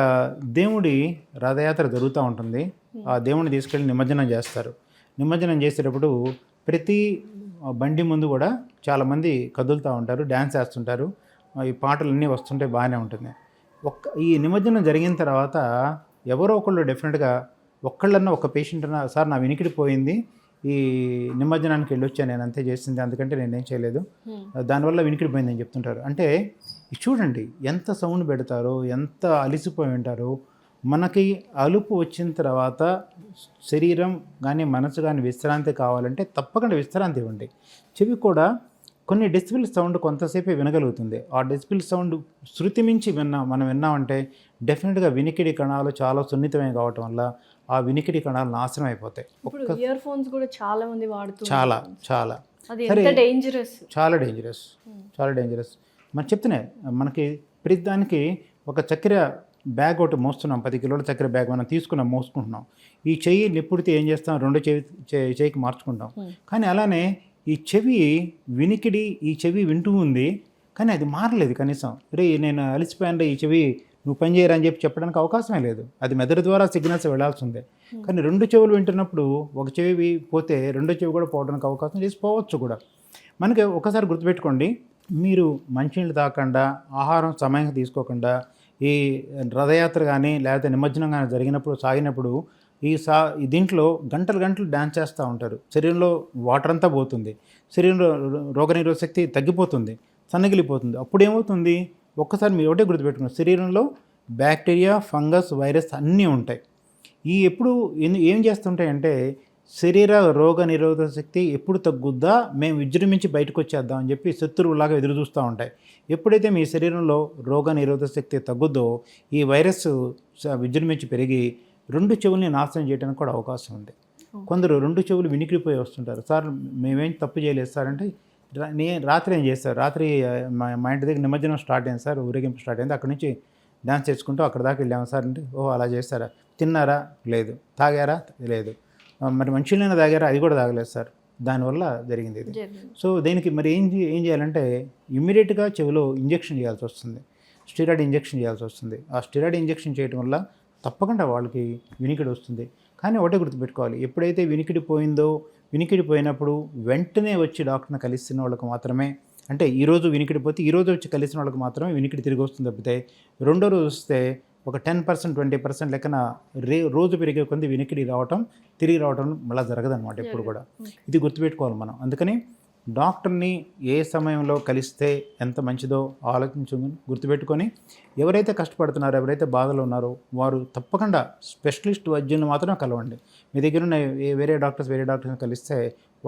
C: దేవుడి రథయాత్ర జరుగుతూ ఉంటుంది, ఆ దేవుడిని తీసుకెళ్ళి నిమజ్జనం చేస్తారు. నిమజ్జనం చేసేటప్పుడు ప్రతి బండి ముందు కూడా చాలామంది కదులుతూ ఉంటారు, డ్యాన్స్ వేస్తుంటారు, ఈ పాటలు అన్నీ వస్తుంటే బాగానే ఉంటుంది. ఈ నిమజ్జనం జరిగిన తర్వాత ఎవరో ఒకళ్ళు డెఫినెట్గా ఒక్కళ్ళన్నా ఒక పేషెంట్ అన్నా, సార్ నా వినికిడి పోయింది, ఈ నిమజ్జనానికి వెళ్ళొచ్చాను, నేను అంతే చేసింది, అందుకంటే నేనేం చేయలేదు, దానివల్ల వినికిడి పోయిందని చెప్తుంటారు. అంటే చూడండి ఎంత సౌండ్ పెడతారో, ఎంత అలిసిపోయి ఉంటారో. మనకి అలుపు వచ్చిన తర్వాత శరీరం కానీ మనసు కానీ విశ్రాంతి కావాలంటే తప్పకుండా విశ్రాంతి ఇవ్వండి. చెవి కూడా కొన్ని డెసిబిల్ సౌండ్ కొంతసేపే వినగలుగుతుంది. ఆ డెసిబిల్ సౌండ్ శృతి మించి మనం విన్నామంటే డెఫినెట్గా వినికిడి కణాలు చాలా సున్నితమే కావటం వల్ల ఆ వినికిడి కణాలు నాశనం అయిపోతాయి.
B: ఇయర్ ఫోన్స్ కూడా చాలా మంది వాడుతున్నారు,
C: చాలా చాలా చాలా డేంజరస్. మనం చెప్తున్నాయి, మనకి ప్రతిదానికి ఒక చక్కెర బ్యాగ్ ఒకటి మోస్తున్నాం, 10 కిలోల చక్కెర బ్యాగ్ మనం తీసుకున్నాం, మోసుకుంటున్నాం. ఈ చెయ్యి నిప్పుడితే ఏం చేస్తాం, రెండో చెయ్యికి మార్చుకుంటాం. కానీ అలానే ఈ చెవి వినికిడి, ఈ చెవి వింటూ ఉంది కానీ అది మారలేదు. కనీసం రే నేను అలిసిపోయాను, ఈ చెవి నువ్వు పని చేయరా అని చెప్పడానికి అవకాశమే లేదు. అది మెదడు ద్వారా సిగ్నల్స్ వెళ్ళాల్సిందే. కానీ రెండు చెవులు వింటున్నప్పుడు ఒక చెవి పోతే రెండో చెవి కూడా పోవడానికి అవకాశం పోవచ్చు కూడా. మనకి ఒకసారి గుర్తుపెట్టుకోండి, మీరు మంచినీళ్ళు తాగకుండా, ఆహారం సమయంగా తీసుకోకుండా, ఈ రథయాత్ర కానీ లేకపోతే నిమజ్జనం కానీ జరిగినప్పుడు సాగినప్పుడు దీంట్లో గంటలు డ్యాన్స్ చేస్తూ ఉంటారు. శరీరంలో వాటర్ అంతా పోతుంది, శరీరంలో రోగనిరోధక శక్తి తగ్గిపోతుంది, సన్నగిలిపోతుంది. అప్పుడు ఏమవుతుంది, ఒక్కసారి మీరు ఒకటే గుర్తుపెట్టుకున్నారు, శరీరంలో బ్యాక్టీరియా, ఫంగస్, వైరస్ అన్నీ ఉంటాయి. ఎప్పుడు ఏం చేస్తుంటాయంటే శరీర రోగ నిరోధక శక్తి ఎప్పుడు తగ్గుద్దా, మేము విజృంభించి బయటకు వచ్చేద్దాం అని చెప్పి శత్రువులాగా ఎదురు చూస్తూ ఉంటాయి. ఎప్పుడైతే మీ శరీరంలో రోగ నిరోధక శక్తి తగ్గుద్దో ఈ వైరస్ విజృంభించి పెరిగి రెండు చెవుల్ని నాశనం చేయడానికి కూడా అవకాశం ఉంది. కొందరు రెండు చెవులు వినికిడిపోయి వస్తుంటారు, సార్ మేమేం తప్పు చేయలేదు సార్ అంటే, రాత్రి ఏం చేస్తారు, రాత్రి మా ఇంటి దగ్గర నిమజ్జనం స్టార్ట్ అయింది సార్, ఊరేగింపు స్టార్ట్ అయింది, అక్కడి నుంచి డ్యాన్స్ చేసుకుంటూ అక్కడ దాకా వెళ్ళాము సార్ అంటే, ఓహో అలా చేస్తారా, తిన్నారా లేదు, తాగారా లేదు, మరి మంచినీళ్ళైనా తాగారా, అది కూడా తాగలేదు సార్, దానివల్ల జరిగింది ఇది. సో దీనికి మరి ఏం చేయాలంటే ఇమ్మీడియట్గా చెవిలో ఇంజెక్షన్ చేయాల్సి వస్తుంది, స్టెరాయిడ్ ఇంజెక్షన్ చేయాల్సి వస్తుంది. ఆ స్టెరాయిడ్ ఇంజెక్షన్ చేయడం వల్ల తప్పకుండా వాళ్ళకి వినికిడి వస్తుంది. కానీ ఒకటే గుర్తుపెట్టుకోవాలి, ఎప్పుడైతే వినికిడి పోయిందో, వినికిడి పోయినప్పుడు వెంటనే వచ్చి డాక్టర్ని కలిసిన వాళ్ళకి మాత్రమే, అంటే ఈరోజు వినికిడి పోతే ఈరోజు వచ్చి కలిసిన వాళ్ళకి మాత్రమే వినికిడి తిరిగి వస్తుంది తప్పితే రెండో రోజు వస్తే ఒక 10%, 20% లెక్కన రోజు పెరిగే కొంది వినికిడి తిరిగి రావటం మళ్ళీ జరగదన్నమాట ఎప్పుడు కూడా. ఇది గుర్తుపెట్టుకోవాలి మనం. అందుకని డాక్టర్ని ఏ సమయంలో కలిస్తే ఎంత మంచిదో గుర్తుపెట్టుకొని, ఎవరైతే కష్టపడుతున్నారో, ఎవరైతే బాధలో ఉన్నారో వారు తప్పకుండా స్పెషలిస్ట్ వైద్యులను మాత్రమే కలవండి. మీ దగ్గర ఉన్న వేరే డాక్టర్స్ని కలిస్తే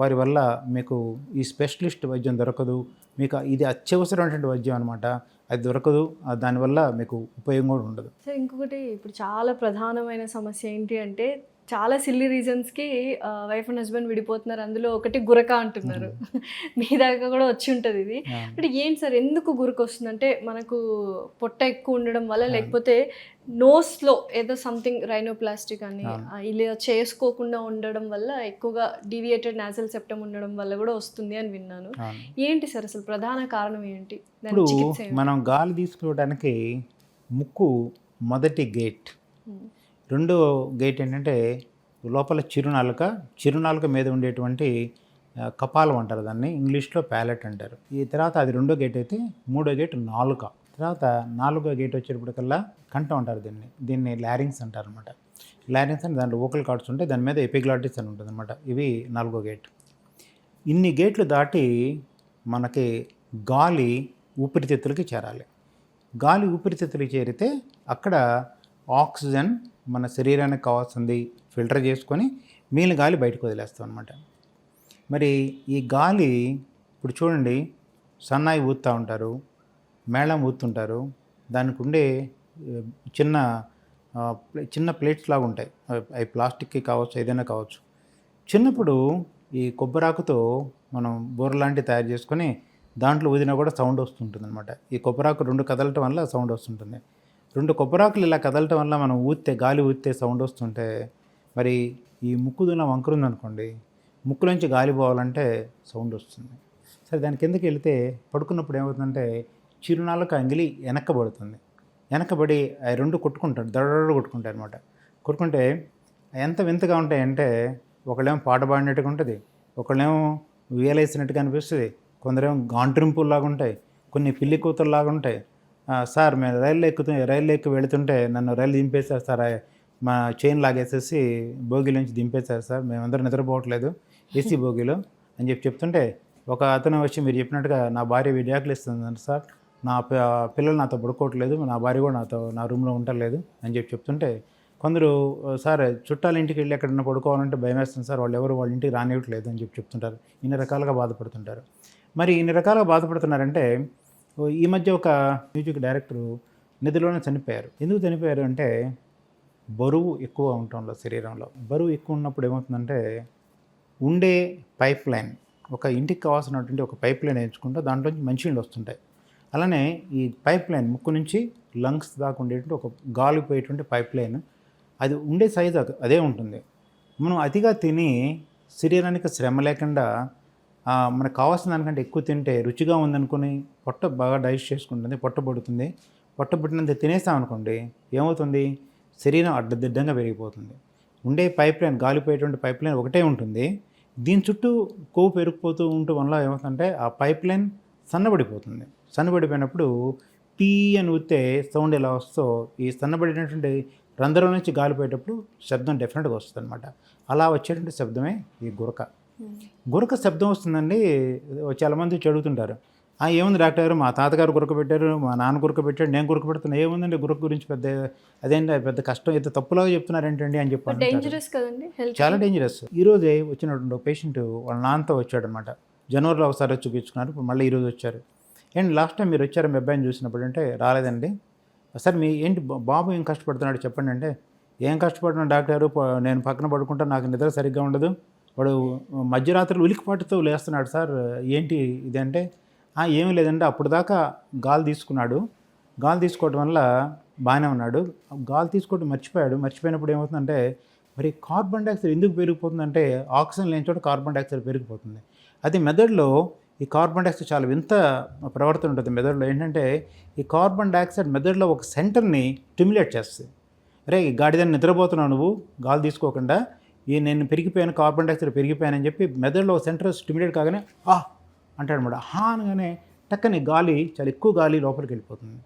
C: వారి వల్ల మీకు ఈ స్పెషలిస్ట్ వైద్యం దొరకదు, మీకు ఇది అత్యవసరమైనటువంటి వైద్యం అనమాట, అది దొరకదు, దానివల్ల మీకు ఉపయోగం కూడా ఉండదు.
B: సో ఇంకొకటి ఇప్పుడు చాలా ప్రధానమైన సమస్య ఏంటి అంటే చాలా సిల్లీ రీజన్స్కి వైఫ్ అండ్ హస్బెండ్ విడిపోతున్నారు, అందులో ఒకటి గురక అంటున్నారు. మీ దాకా కూడా వచ్చి ఉంటుంది ఇది. బట్ ఏంటి సార్ ఎందుకు గురక వస్తుంది? అంటే మనకు పొట్ట ఎక్కువ ఉండడం వల్ల, లేకపోతే నోస్లో ఏదో సంథింగ్ రైనోప్లాస్టిక్ అని ఇలా చేసుకోకుండా ఉండడం వల్ల, ఎక్కువగా డీవియేటెడ్ నాసల్ సెప్టమ్ ఉండడం వల్ల కూడా వస్తుంది అని విన్నాను. ఏంటి సార్ అసలు ప్రధాన కారణం ఏంటి?
C: ఇప్పుడు మనం గాలి తీసుకోవడానికి ముక్కు మొదటి గేట్, రెండో గేట్ ఏంటంటే లోపల చిరునాలుక మీద ఉండేటువంటి కపాలం అంటారు, దాన్ని ఇంగ్లీష్లో ప్యాలెట్ అంటారు. ఈ తర్వాత అది రెండో గేట్ అయితే, మూడో గేట్ నాలుక. తర్వాత నాలుగో గేట్ వచ్చేటప్పటికల్లా కంఠం అంటారు, దీన్ని లారింగ్స్ అంటారు అనమాట. లారింగ్స్ అంటే దాంట్లో వోకల్ కార్డ్స్ ఉంటాయి, దాని మీద ఎపిగ్లాటిస్ అని ఉంటుంది అనమాట. ఇవి నాలుగో గేట్. ఇన్ని గేట్లు దాటి మనకి గాలి ఊపిరితిత్తులకి చేరాలి. గాలి ఊపిరితిత్తులకి చేరితే అక్కడ ఆక్సిజన్ మన శరీరానికి కావాల్సింది ఫిల్టర్ చేసుకొని మిగిలిన గాలి బయటకు వదిలేస్తాం అనమాట. మరి ఈ గాలి ఇప్పుడు చూడండి, సన్నాయి ఊదుతూ ఉంటారు, మేళం ఊదుతుంటారు, దానికి ఉండే చిన్న ప్లేట్స్ లాగా ఉంటాయి, అవి ప్లాస్టిక్కి కావచ్చు, ఏదైనా కావచ్చు. చిన్నప్పుడు ఈ కొబ్బరాకుతో మనం బోర లాంటివి తయారు చేసుకొని దాంట్లో ఊదినా కూడా సౌండ్ వస్తుంటుంది అనమాట. ఈ కొబ్బరాకు రెండు కదలటం వల్ల సౌండ్ వస్తుంటుంది. రెండు కొబ్బరాకులు ఇలా కదలటం వల్ల మనం గాలి ఊదితే సౌండ్ వస్తుంటే, మరి ఈ ముక్కు దూల వంకరుంది అనుకోండి, ముక్కులోంచి గాలి పోవాలంటే సౌండ్ వస్తుంది. సరే, దాని కిందకి వెళితే పడుకున్నప్పుడు ఏమవుతుందంటే చిరునాలుక అంగిలి వెనకబడి అవి రెండు కొట్టుకుంటారు, దడ కొట్టుకుంటాయి అనమాట. కొట్టుకుంటే ఎంత వింతగా ఉంటాయంటే, ఒకళ్ళేమో పాట పాడినట్టుగా ఉంటుంది, ఒకళ్ళేమో వేలేసినట్టుగా అనిపిస్తుంది, కొందరేమో గాంట్రింపుల్లాగా ఉంటాయి, కొన్ని పిల్లి కూతురులాగా ఉంటాయి. సార్ మేము రైలు ఎక్కి వెళుతుంటే నన్ను రైలు దింపేశారు సార్, మా చైన్ లాగేసేసి బోగిలోంచి దింపేశారు సార్, మేమందరం నిద్రపోవట్లేదు ఏసీ బోగిలో అని చెప్తుంటే, ఒక అతను వచ్చి మీరు చెప్పినట్టుగా నా భార్య విడాకులు ఇస్తుంది సార్, నా పిల్లలు నాతో పడుకోవట్లేదు, నా భార్య కూడా నా రూమ్లో ఉండలేదు అని చెప్తుంటే, కొందరు సార్ చుట్టాల ఇంటికి వెళ్ళి ఎక్కడన్నా పడుకోవాలంటే భయం వేస్తుంది సార్, వాళ్ళ ఇంటికి రానివ్వట్లేదు అని చెప్తుంటారు. ఇన్ని రకాలుగా బాధపడుతుంటారు. మరి ఇన్ని రకాలుగా బాధపడుతున్నారంటే, ఈ మధ్య ఒక మ్యూజిక్ డైరెక్టరు నిధిలోనే చనిపోయారు. ఎందుకు చనిపోయారు అంటే, బరువు ఎక్కువ ఉండటంలో, శరీరంలో బరువు ఎక్కువ ఉన్నప్పుడు ఏమవుతుందంటే, ఉండే పైప్ లైన్, ఒక ఇంటికి కావాల్సినటువంటి ఒక పైప్ లైన్ ఎంచుకుంటే దాంట్లోంచి మంచినీళ్ళు వస్తుంటాయి. అలానే ఈ పైప్ లైన్ ముక్కు నుంచి లంగ్స్ దాకా ఉండేటువంటి ఒక గాలి పోయేటువంటి పైప్ లైన్, అది ఉండే సైజు అదే ఉంటుంది. మనం అతిగా తిని శరీరానికి శ్రమ లేకుండా మనకు కావాల్సిన దానికంటే ఎక్కువ తింటే, రుచిగా ఉందనుకుని పొట్ట బాగా డైజెస్ట్ చేసుకుంటుంది, పొట్ట పుట్టినంత తినేస్తామనుకోండి, ఏమవుతుంది, శరీరం అడ్డదిడ్డంగా పెరిగిపోతుంది. ఉండే పైప్ లైన్, గాలిపోయేటువంటి పైప్ లైన్ ఒకటే ఉంటుంది, దీని చుట్టూ కొవ్వు పెరిగిపోతూ ఉండటం వల్ల ఏమవుతుందంటే ఆ పైప్ లైన్ సన్నబడిపోయినప్పుడు పీ అని ఊస్తే సౌండ్ ఎలా వస్తుందో, ఈ సన్నబడినటువంటి రంధ్రం నుంచి గాలిపోయేటప్పుడు శబ్దం డెఫినెట్గా వస్తుంది అనమాట. అలా వచ్చేటువంటి శబ్దమే ఈ గురక శబ్దం వస్తుందండి. చాలామంది చెడుగుతుంటారు, ఏముంది డాక్టర్ గారు, మా తాతగారు గురక పెట్టారు, మా నాన్న గురక పెట్టాడు, నేను గురక పెడుతున్నా, ఏముందండి గురక గురించి పెద్ద కష్టం, ఏదో తప్పులాగా చెప్తున్నారు ఏంటండి అని చెప్పి
B: డేంజరస్ కదండి,
C: చాలా డేంజరస్. ఈరోజే వచ్చినటువంటి ఒక పేషెంట్ వాళ్ళ నాన్నతో వచ్చాడనమాట. జనవరిలో ఒకసారి చూపించుకున్నారు, ఇప్పుడు మళ్ళీ ఈరోజు వచ్చారు. ఏంటి లాస్ట్ టైం మీరు వచ్చారు మీ అబ్బాయిని చూసినప్పుడు అంటే, రాలేదండి సార్. ఏంటి బాబు ఏం కష్టపడుతున్నాడు చెప్పండి అంటే, ఏం కష్టపడుతున్నాడు డాక్టర్ గారు, నేను పక్కన పడుకుంటా, నాకు నిద్ర సరిగ్గా ఉండదు, వాడు మధ్యరాత్రులు ఉలికిపాటుతో లేస్తున్నాడు సార్, ఏంటి ఇది అంటే, ఏమీ లేదంటే అప్పుడు దాకా గాలి తీసుకోవడం వల్ల బాగానే ఉన్నాడు, గాలి తీసుకోవడం మర్చిపోయినప్పుడు ఏమవుతుందంటే, మరి కార్బన్ డైఆక్సైడ్ ఎందుకు పెరిగిపోతుందంటే, ఆక్సిజన్ లేని చోట కార్బన్ డైఆక్సైడ్ పెరిగిపోతుంది. అది మెదడులో ఈ కార్బన్ డైఆక్సైడ్ చాలా వింత ప్రవర్తన ఉంటుంది మెదడులో. ఏంటంటే, ఈ కార్బన్ డైఆక్సైడ్ మెదడులో ఒక సెంటర్ని స్టిమ్యులేట్ చేస్తుంది. అరే గాడిదని నిద్రపోతున్నావు నువ్వు గాలి తీసుకోకుండా, నేను పెరిగిపోయాను, కార్బన్ డైఆక్సైడ్ పెరిగిపోయానని చెప్పి మెదడులో సెంటర్ స్టిమ్యులేట్ కాగానే అంటాడు అనమాట. అనగానే టక్కని చాలా ఎక్కువ గాలి లోపలికి వెళ్ళిపోతుంది.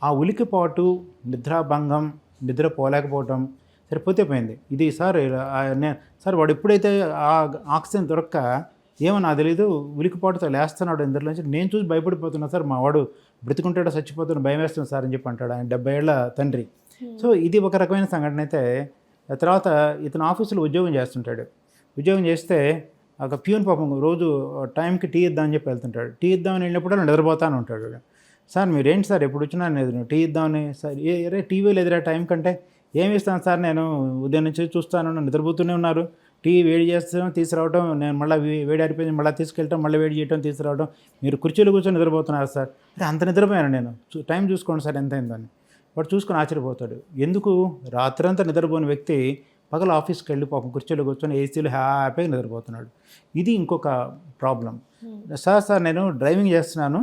C: ఆ ఉలికిపాటు, నిద్రాభంగం, నిద్రపోలేకపోవటం సరిపోతే పోయింది. ఇది సార్ వాడు ఎప్పుడైతే ఆ ఆక్సిజన్ దొరక్క ఏమో నాకు తెలీదు, ఉలికిపాటుతో లేస్తున్నాడు ఇందులోంచి, నేను చూసి భయపడిపోతున్నా సార్, మా వాడు బ్రతికుంటాడో చచ్చిపోతాడో భయం వేస్తుంది సార్ అని చెప్పి అంటాడు. ఆయన 70 ఏళ్ల తండ్రి. సో ఇది ఒక రకమైన సంఘటన అయితే. తర్వాత ఇతను ఆఫీసులో ఉద్యోగం చేస్తుంటాడు. ఉద్యోగం చేస్తే ఒక ప్యూన్ పాపం రోజు టైంకి టీ ఇద్దామని చెప్పి వెళ్తుంటాడు. టీ ఇద్దామని వెళ్ళినప్పుడు నిద్రపోతాను ఉంటాడు. సార్ మీరేంటి సార్ ఎప్పుడు వచ్చినా నేను టీ ఇద్దామని, సార్ టీవీ లేదురా టైం కంటే, ఏమి ఇస్తాను సార్, నేను ఉదయం నుంచి చూస్తాను, నిద్రపోతూనే ఉన్నారు, టీవీ వేడి చేస్తాం తీసుకురావడం, నేను మళ్ళీ వేడి ఆరిపోయింది మళ్ళీ తీసుకెళ్ళటం, మళ్ళీ వేడి చేయడం తీసుకురావడం, మీరు కుర్చీలో కూర్చొని నిద్రపోతున్నారు సార్. అరే అంత నిద్రపోయాను నేను, టైం చూసుకోండి సార్ ఎంత అయిందని. వాడు చూసుకొని ఆశ్చర్యపోతాడు. ఎందుకు రాత్రంతా నిద్రపోని వ్యక్తి పగల ఆఫీస్కి వెళ్ళి పాపం కుర్చీలో కూర్చొని ఏసీలో హ్యాపీగా నిద్రపోతున్నాడు. ఇది ఇంకొక ప్రాబ్లం. సార్ నేను డ్రైవింగ్ చేస్తున్నాను,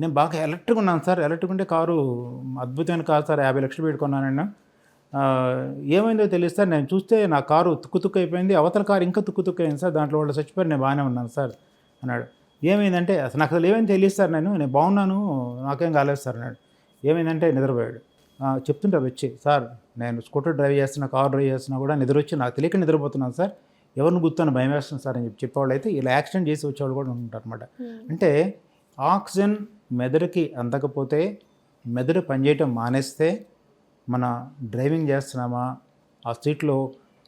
C: నేను బాగా ఎలక్ట్రిక్ ఉన్నాను సార్, ఎలక్ట్రిక్ ఉంటే కారు అద్భుతమైన కారు సార్, 50 లక్షలు పెట్టుకున్నాను నేను, ఏమైందో తెలియదు సార్, నేను చూస్తే నా కారు తుక్కు అయిపోయింది, అవతల కారు ఇంకా తుక్కు అయింది సార్, దాంట్లో వాళ్ళు చచ్చిపోయారు, నేను బాగానే ఉన్నాను సార్ అన్నాడు. ఏమైందంటే నాకు అసలు ఏమైంది తెలియదు సార్, నేను బాగున్నాను, నాకేం కాలేదు సార్ అన్నాడు. ఏమైందంటే నిద్రపోయాడు. చెప్తుంటారు వచ్చి, సార్ నేను స్కూటర్ డ్రైవ్ చేస్తున్నా, కార్ డ్రైవ్ చేస్తున్నా కూడా నిద్ర వచ్చి నాకు తెలియక నిద్రపోతున్నాను సార్, ఎవరిని గుర్తుని భయం వేస్తుంది సార్ అని చెప్పేవాళ్ళు అయితే ఇలా యాక్సిడెంట్ చేసి వచ్చేవాళ్ళు కూడా ఉంటారు అనమాట. అంటే ఆక్సిజన్ మెదడుకి అందకపోతే, మెదడు పనిచేయటం మానేస్తే, మన డ్రైవింగ్ చేస్తున్నామా, ఆ సీట్లో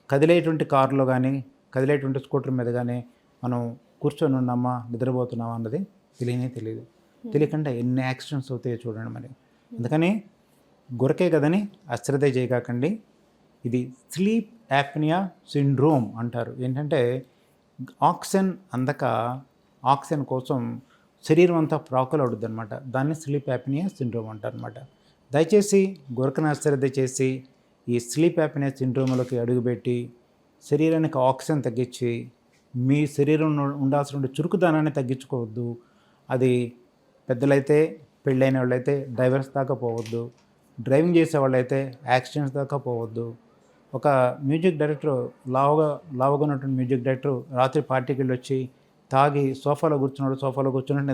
C: కదిలేటువంటి కారులో కానీ కదిలేటువంటి స్కూటర్ మీద కానీ మనం కూర్చొని ఉన్నామా, నిద్రపోతున్నామా అన్నది తెలియదు. తెలియకుండా ఎన్ని యాక్సిడెంట్స్ అవుతాయో చూడండి మరి. అందుకని గురకే కదని అశ్రద్ధ చేయకండి. ఇది స్లీప్ యాప్నియా సిండ్రోమ్ అంటారు. ఏంటంటే ఆక్సిజన్ అందక ఆక్సిజన్ కోసం శరీరం అంతా ప్రాకులాడుద్ది అనమాట. దాన్ని స్లీప్ యాప్నియా సిండ్రోమ్ అంటారు అనమాట. దయచేసి గురకను అశ్రద్ధ చేసి ఈ స్లీప్ యాప్నియా సిండ్రోమ్లోకి అడుగుపెట్టి శరీరానికి ఆక్సిజన్ తగ్గించి మీ శరీరంలో ఉండాల్సిన చురుకుదనాన్ని తగ్గించుకోవద్దు. అది పెద్దలైతే, పెళ్ళైన వాళ్ళైతే డైవర్స్ దాకా పోవద్దు, డ్రైవింగ్ చేసే వాళ్ళైతే యాక్సిడెంట్స్ దాకా పోవద్దు. ఒక మ్యూజిక్ డైరెక్టర్, లావుగా ఉన్నటువంటి మ్యూజిక్ డైరెక్టర్ రాత్రి పార్టీకి వెళ్ళి వచ్చి తాగి సోఫాలో కూర్చున్నట్టు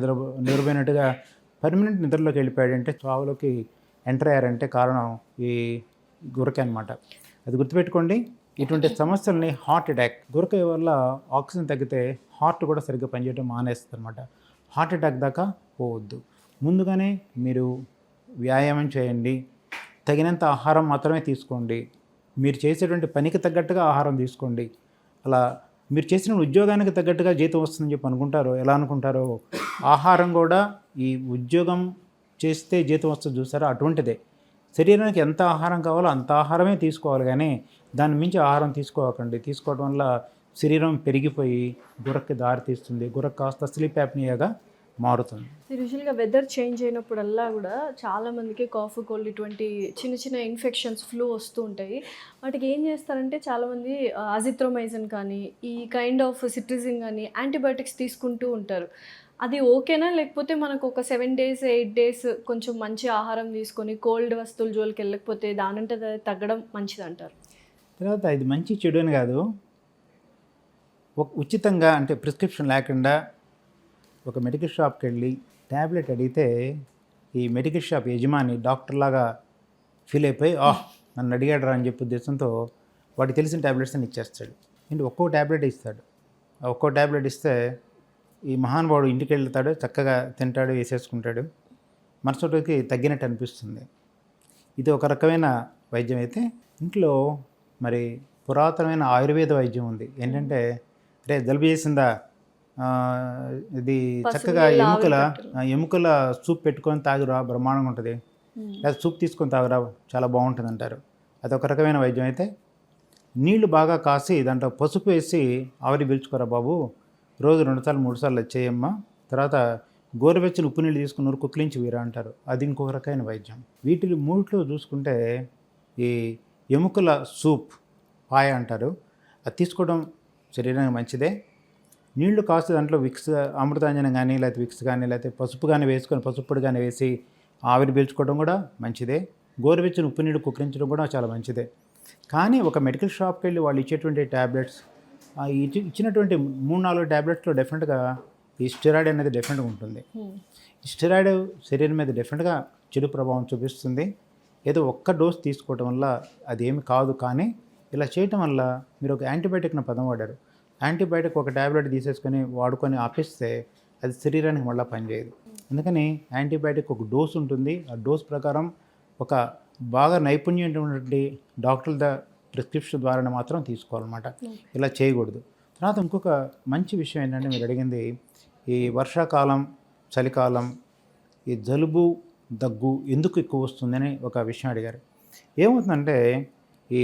C: నిద్రపోయినట్టుగా పర్మనెంట్ నిద్రలోకి వెళ్ళిపోయాడంటే, చావులోకి ఎంటర్ అయ్యారంటే కారణం ఈ గురక అనమాట. అది గుర్తుపెట్టుకోండి. ఇటువంటి సమస్యల్ని హార్ట్ అటాక్, గురక వల్ల ఆక్సిజన్ తగ్గితే హార్ట్ కూడా సరిగ్గా పనిచేయడం మానేస్తుంది అనమాట. హార్ట్ అటాక్ దాకా పోవద్దు. ముందుగానే మీరు వ్యాయామం చేయండి, తగినంత ఆహారం మాత్రమే తీసుకోండి, మీరు చేసేటువంటి పనికి తగ్గట్టుగా ఆహారం తీసుకోండి. అలా మీరు చేసిన ఉద్యోగానికి తగ్గట్టుగా జీతం వస్తుందని చెప్పి అనుకుంటారో, ఎలా అనుకుంటారో, ఆహారం కూడా ఈ ఉద్యోగం చేస్తే జీతం వస్తుంది చూసారో అటువంటిదే. శరీరానికి ఎంత ఆహారం కావాలో అంత ఆహారమే తీసుకోవాలి, కానీ దాని మించి ఆహారం తీసుకోకండి. తీసుకోవడం వల్ల శరీరం పెరిగిపోయి గురక్కి దారి తీస్తుంది. గురక కాస్త స్లీప్ యాప్నియాగా మారుతుంది.
B: యూజువల్గా వెదర్ చేంజ్ అయినప్పుడల్లా కూడా చాలామందికి కాఫ్, కోల్డ్ ఇటువంటి చిన్న ఇన్ఫెక్షన్స్, ఫ్లూ వస్తూ ఉంటాయి. వాటికి ఏం చేస్తారంటే చాలామంది అజిత్రోమైసిన్ కానీ, ఈ కైండ్ ఆఫ్ సిట్రిజిన్ కానీ యాంటీబయాటిక్స్ తీసుకుంటూ ఉంటారు. అది ఓకేనా, లేకపోతే మనకు ఒక 7 days 8 days కొంచెం మంచి ఆహారం తీసుకొని కోల్డ్ వస్తువుల జోలికి వెళ్ళకపోతే దానంటే తగ్గడం మంచిది అంటారు?
C: తర్వాత ఇది మంచి చెడు అని కాదు, ఉచితంగా అంటే ప్రిస్క్రిప్షన్ లేకుండా ఒక మెడికల్ షాప్కి వెళ్ళి ట్యాబ్లెట్ అడిగితే ఈ మెడికల్ షాప్ యజమాని డాక్టర్ లాగా ఫీల్ అయిపోయి నన్ను అడిగాడు రా అని చెప్పే ఉద్దేశంతో వాడికి తెలిసిన ట్యాబ్లెట్స్ అని ఇచ్చేస్తాడు. ఏంటి ఒక్కో ట్యాబ్లెట్ ఇస్తాడు. ఒక్కో ట్యాబ్లెట్ ఇస్తే ఈ మహానుభావుడు ఇంటికి వెళ్తాడు, చక్కగా తింటాడు, వేసేసుకుంటాడు, మరుసటికి తగ్గినట్టు అనిపిస్తుంది. ఇది ఒక రకమైన వైద్యం అయితే, ఇంట్లో మరి పురాతనమైన ఆయుర్వేద వైద్యం ఉంది. ఏంటంటే జలుబు చేసిందా, ఇది చక్కగా ఎముకల సూప్ పెట్టుకొని తాగురా బ్రహ్మాండంగా ఉంటుంది, లేదా సూప్ తీసుకొని తాగురా చాలా బాగుంటుంది అంటారు. అదొక రకమైన వైద్యం అయితే, నీళ్లు బాగా కాసి దాంట్లో పసుపు వేసి ఆవిరి పీల్చుకోరా బాబు, రోజు 2 సార్లు 3 సార్లు చేయమ్మా, తర్వాత గోరువెచ్చని ఉప్పు నీళ్ళు తీసుకుని కుక్కిలించి వీరా అంటారు. అది ఇంకొక రకమైన వైద్యం. వీటిని మూడిట్లో చూసుకుంటే ఈ ఎముకల సూప్ పాయ అంటారు, అది తీసుకోవడం శరీరానికి మంచిదే. నీళ్లు కాస్త దాంట్లో విక్స్, అమృతాంజనం కానీ, లేకపోతే విక్స్ కానీ, లేకపోతే పసుపు కానీ వేసుకొని, పసుపు పొడి కానీ వేసి ఆవిరి పీల్చుకోవడం కూడా మంచిదే. గోరువెచ్చని ఉప్పు నీళ్ళు కుక్కించడం కూడా చాలా మంచిదే. కానీ ఒక మెడికల్ షాప్కి వెళ్ళి వాళ్ళు ఇచ్చేటువంటి ట్యాబ్లెట్స్, ఇచ్చినటువంటి 3-4 ట్యాబ్లెట్స్లో డెఫినెట్గా ఈ స్టెరాయిడ్ అనేది డెఫినెట్గా ఉంటుంది. ఈ స్టెరాయిడ్ శరీరం మీద డెఫినెట్గా చెడు ప్రభావం చూపిస్తుంది. ఏదో ఒక్క డోస్ తీసుకోవటం వల్ల అదేమి కాదు, కానీ ఇలా చేయటం వల్ల మీరు ఒక యాంటీబయాటిక్ను పదం వాడారు, యాంటీబయాటిక్ ఒక ట్యాబ్లెట్ తీసేసుకొని వాడుకొని ఆపేస్తే అది శరీరానికి మళ్ళీ పనిచేయదు. అందుకని యాంటీబయాటిక్ ఒక డోస్ ఉంటుంది. ఆ డోస్ ప్రకారం ఒక బాగా నైపుణ్యమైనటువంటి డాక్టర్ల ప్రిస్క్రిప్షన్ ద్వారా మాత్రం తీసుకోవాలన్నమాట. ఇలా చేయకూడదు. తర్వాత ఇంకొక మంచి విషయం ఏంటంటే, మీరు అడిగింది ఈ వర్షాకాలం, చలికాలం ఈ జలుబు, దగ్గు ఎందుకు ఎక్కువ వస్తుందని ఒక విషయం అడిగారు. ఏమవుతుందంటే ఈ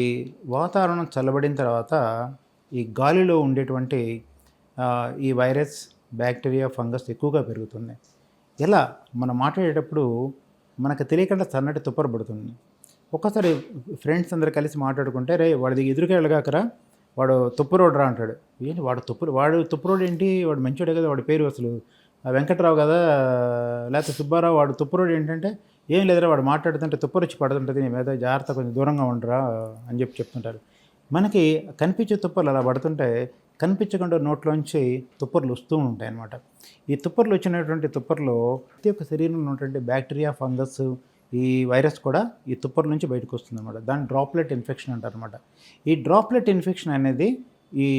C: వాతావరణం చల్లబడిన తర్వాత ఈ గాలిలో ఉండేటువంటి ఈ వైరస్, బ్యాక్టీరియా, ఫంగస్ ఎక్కువగా పెరుగుతున్నాయి. ఎలా మనం మాట్లాడేటప్పుడు మనకు తెలియకుండా సన్నటి తుప్పర పడుతుంది. ఒక్కసారి ఫ్రెండ్స్ అందరు కలిసి మాట్లాడుకుంటే, రే వాడిది ఎదురుగా వెళ్ళగాకరా, వాడు తుప్పురోడు రా అంటాడు. ఏంటి వాడు తుప్పురోడు ఏంటి, వాడు మంచోడే కదా, వాడి పేరు అసలు వెంకట్రావు కదా, లేకపోతే సుబ్బారావు, వాడు తుప్పురోడు ఏంటంటే, ఏం లేదురా వాడు మాట్లాడుతుంటే తుప్పరు వచ్చి పడుతుంటుంది, నీ మీద జాగ్రత్త, కొంచెం దూరంగా ఉండరా అని చెప్తుంటారు. మనకి కనిపించే తుప్పర్లు అలా పడుతుంటే కనిపించకుండా నోట్లోంచి తుప్పర్లు వస్తూ ఉంటాయి అన్నమాట. ఈ తుప్పర్లు వచ్చినటువంటి తుప్పర్లో ప్రతి ఒక్క శరీరంలో ఉన్నటువంటి బ్యాక్టీరియా, ఫంగస్, ఈ వైరస్ కూడా ఈ తుప్పర్ల నుంచి బయటకు వస్తుంది అనమాట. దాన్ని డ్రాప్లెట్ ఇన్ఫెక్షన్ అంటారు అనమాట. ఈ డ్రాప్లెట్ ఇన్ఫెక్షన్ అనేది ఈ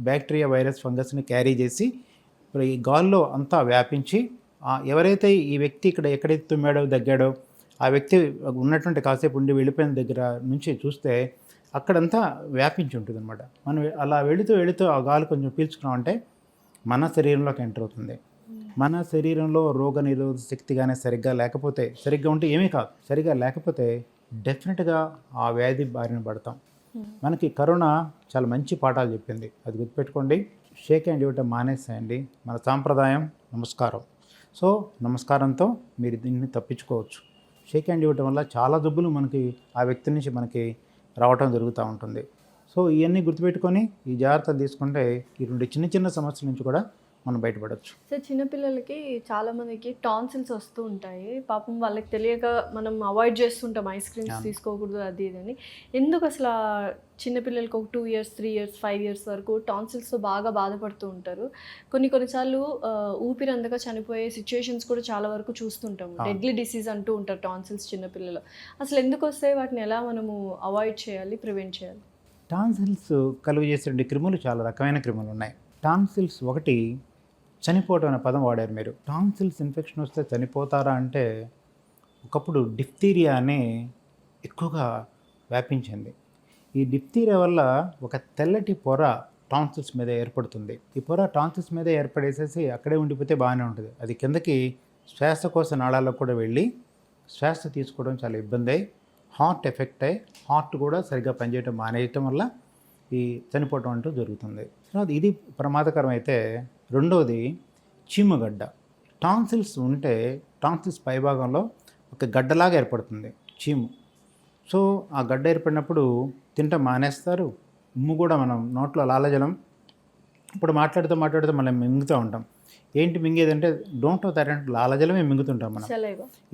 C: బ్యాక్టీరియా, వైరస్, ఫంగస్ని క్యారీ చేసి ఈ గాల్లో అంతా వ్యాపించి ఎవరైతే ఈ వ్యక్తి ఇక్కడ ఎక్కడైతే తుమ్మాడో, దగ్గాడో, ఆ వ్యక్తి ఉన్నటువంటి కాసేపు ఉండి వెళ్ళిపోయిన దగ్గర నుంచి చూస్తే అక్కడంతా వ్యాపించి ఉంటుంది అనమాట. మనం అలా వెళుతూ ఆ గాలి కొంచెం పీల్చుకున్నామంటే మన శరీరంలోకి ఎంటర్ అవుతుంది. మన శరీరంలో రోగ నిరోధక శక్తి కానీ సరిగ్గా ఉంటే ఏమీ కాదు, సరిగ్గా లేకపోతే డెఫినెట్గా ఆ వ్యాధి బారిన పడతాం. మనకి కరోనా చాలా మంచి పాఠాలు చెప్పింది, అది గుర్తుపెట్టుకోండి. షేక్ హ్యాండ్ ఇవ్వటం మానేసేయండి. మన సాంప్రదాయం నమస్కారం. సో నమస్కారంతో మీరు దీన్ని తప్పించుకోవచ్చు. షేక్ హ్యాండ్ ఇవ్వటం వల్ల చాలా జబ్బులు మనకి ఆ వ్యక్తి నుంచి మనకి రావటం జరుగుతూ ఉంటుంది. సో ఇవన్నీ గుర్తుపెట్టుకొని ఈ జాగ్రత్తలు తీసుకుంటే ఇటువంటి చిన్న సమస్యల నుంచి కూడా మనం బయటపడవచ్చు.
B: సార్, చిన్నపిల్లలకి చాలామందికి టాన్సిల్స్ వస్తూ ఉంటాయి. పాపం వాళ్ళకి తెలియక మనం అవాయిడ్ చేస్తుంటాం, ఐస్ క్రీమ్స్ తీసుకోకూడదు అది ఇదని. ఎందుకు అసలు చిన్నపిల్లలకి ఒక 2 years, 3 years, 5 years వరకు టాన్సిల్స్తో బాగా బాధపడుతూ ఉంటారు. కొన్నిసార్లు ఊపిరి అందక చనిపోయే సిచ్యువేషన్స్ కూడా చాలా వరకు చూస్తుంటాము. డెడ్లీ డిసీజ్ అంటూ ఉంటారు టాన్సిల్స్ చిన్నపిల్లలు. అసలు ఎందుకు వస్తాయి, వాటిని ఎలా మనము అవాయిడ్ చేయాలి, ప్రివెంట్ చేయాలి?
C: టాన్సిల్స్ కలుగు చేసే క్రిములు చాలా రకమైన క్రిములు ఉన్నాయి. టాన్సిల్స్ ఒకటి చనిపోవటం అనే పదం వాడారు మీరు. టాన్సిల్స్ ఇన్ఫెక్షన్ వస్తే చనిపోతారా అంటే, ఒకప్పుడు డిఫ్తీరియా అనే ఎక్కువగా వ్యాపించింది. ఈ డిఫ్తీరియా వల్ల ఒక తెల్లటి పొర టాన్సిల్స్ మీద ఏర్పడుతుంది. ఈ పొర టాన్సిల్స్ మీద ఏర్పడేసేసి అక్కడే ఉండిపోతే బాగానే ఉంటుంది. అది కిందకి శ్వాసకోశ నాళాలకు కూడా వెళ్ళి శ్వాస తీసుకోవడం చాలా ఇబ్బంది అయ్యి హార్ట్ ఎఫెక్ట్ అయ్యి హార్ట్ కూడా సరిగ్గా పనిచేయడం మానేయటం వల్ల ఈ చనిపోవటం అంటూ జరుగుతుంది. తర్వాత ఇది ప్రమాదకరం అయితే, రెండవది చీమగడ్డ. టాన్సిల్స్ ఉంటే టాన్సిల్స్ పైభాగంలో ఒక గడ్డలాగా ఏర్పడుతుంది చీము. సో ఆ గడ్డ ఏర్పడినప్పుడు తింటాం మానేస్తారు. ఉమ్ము కూడా మనం నోట్లో లాలజలం ఇప్పుడు మాట్లాడుతూ మనం మింగుతూ ఉంటాం. ఏంటి మింగేదంటే డోంట్ నో దట్ అంటే లాలజలమే మింగుతుంటాం మనం.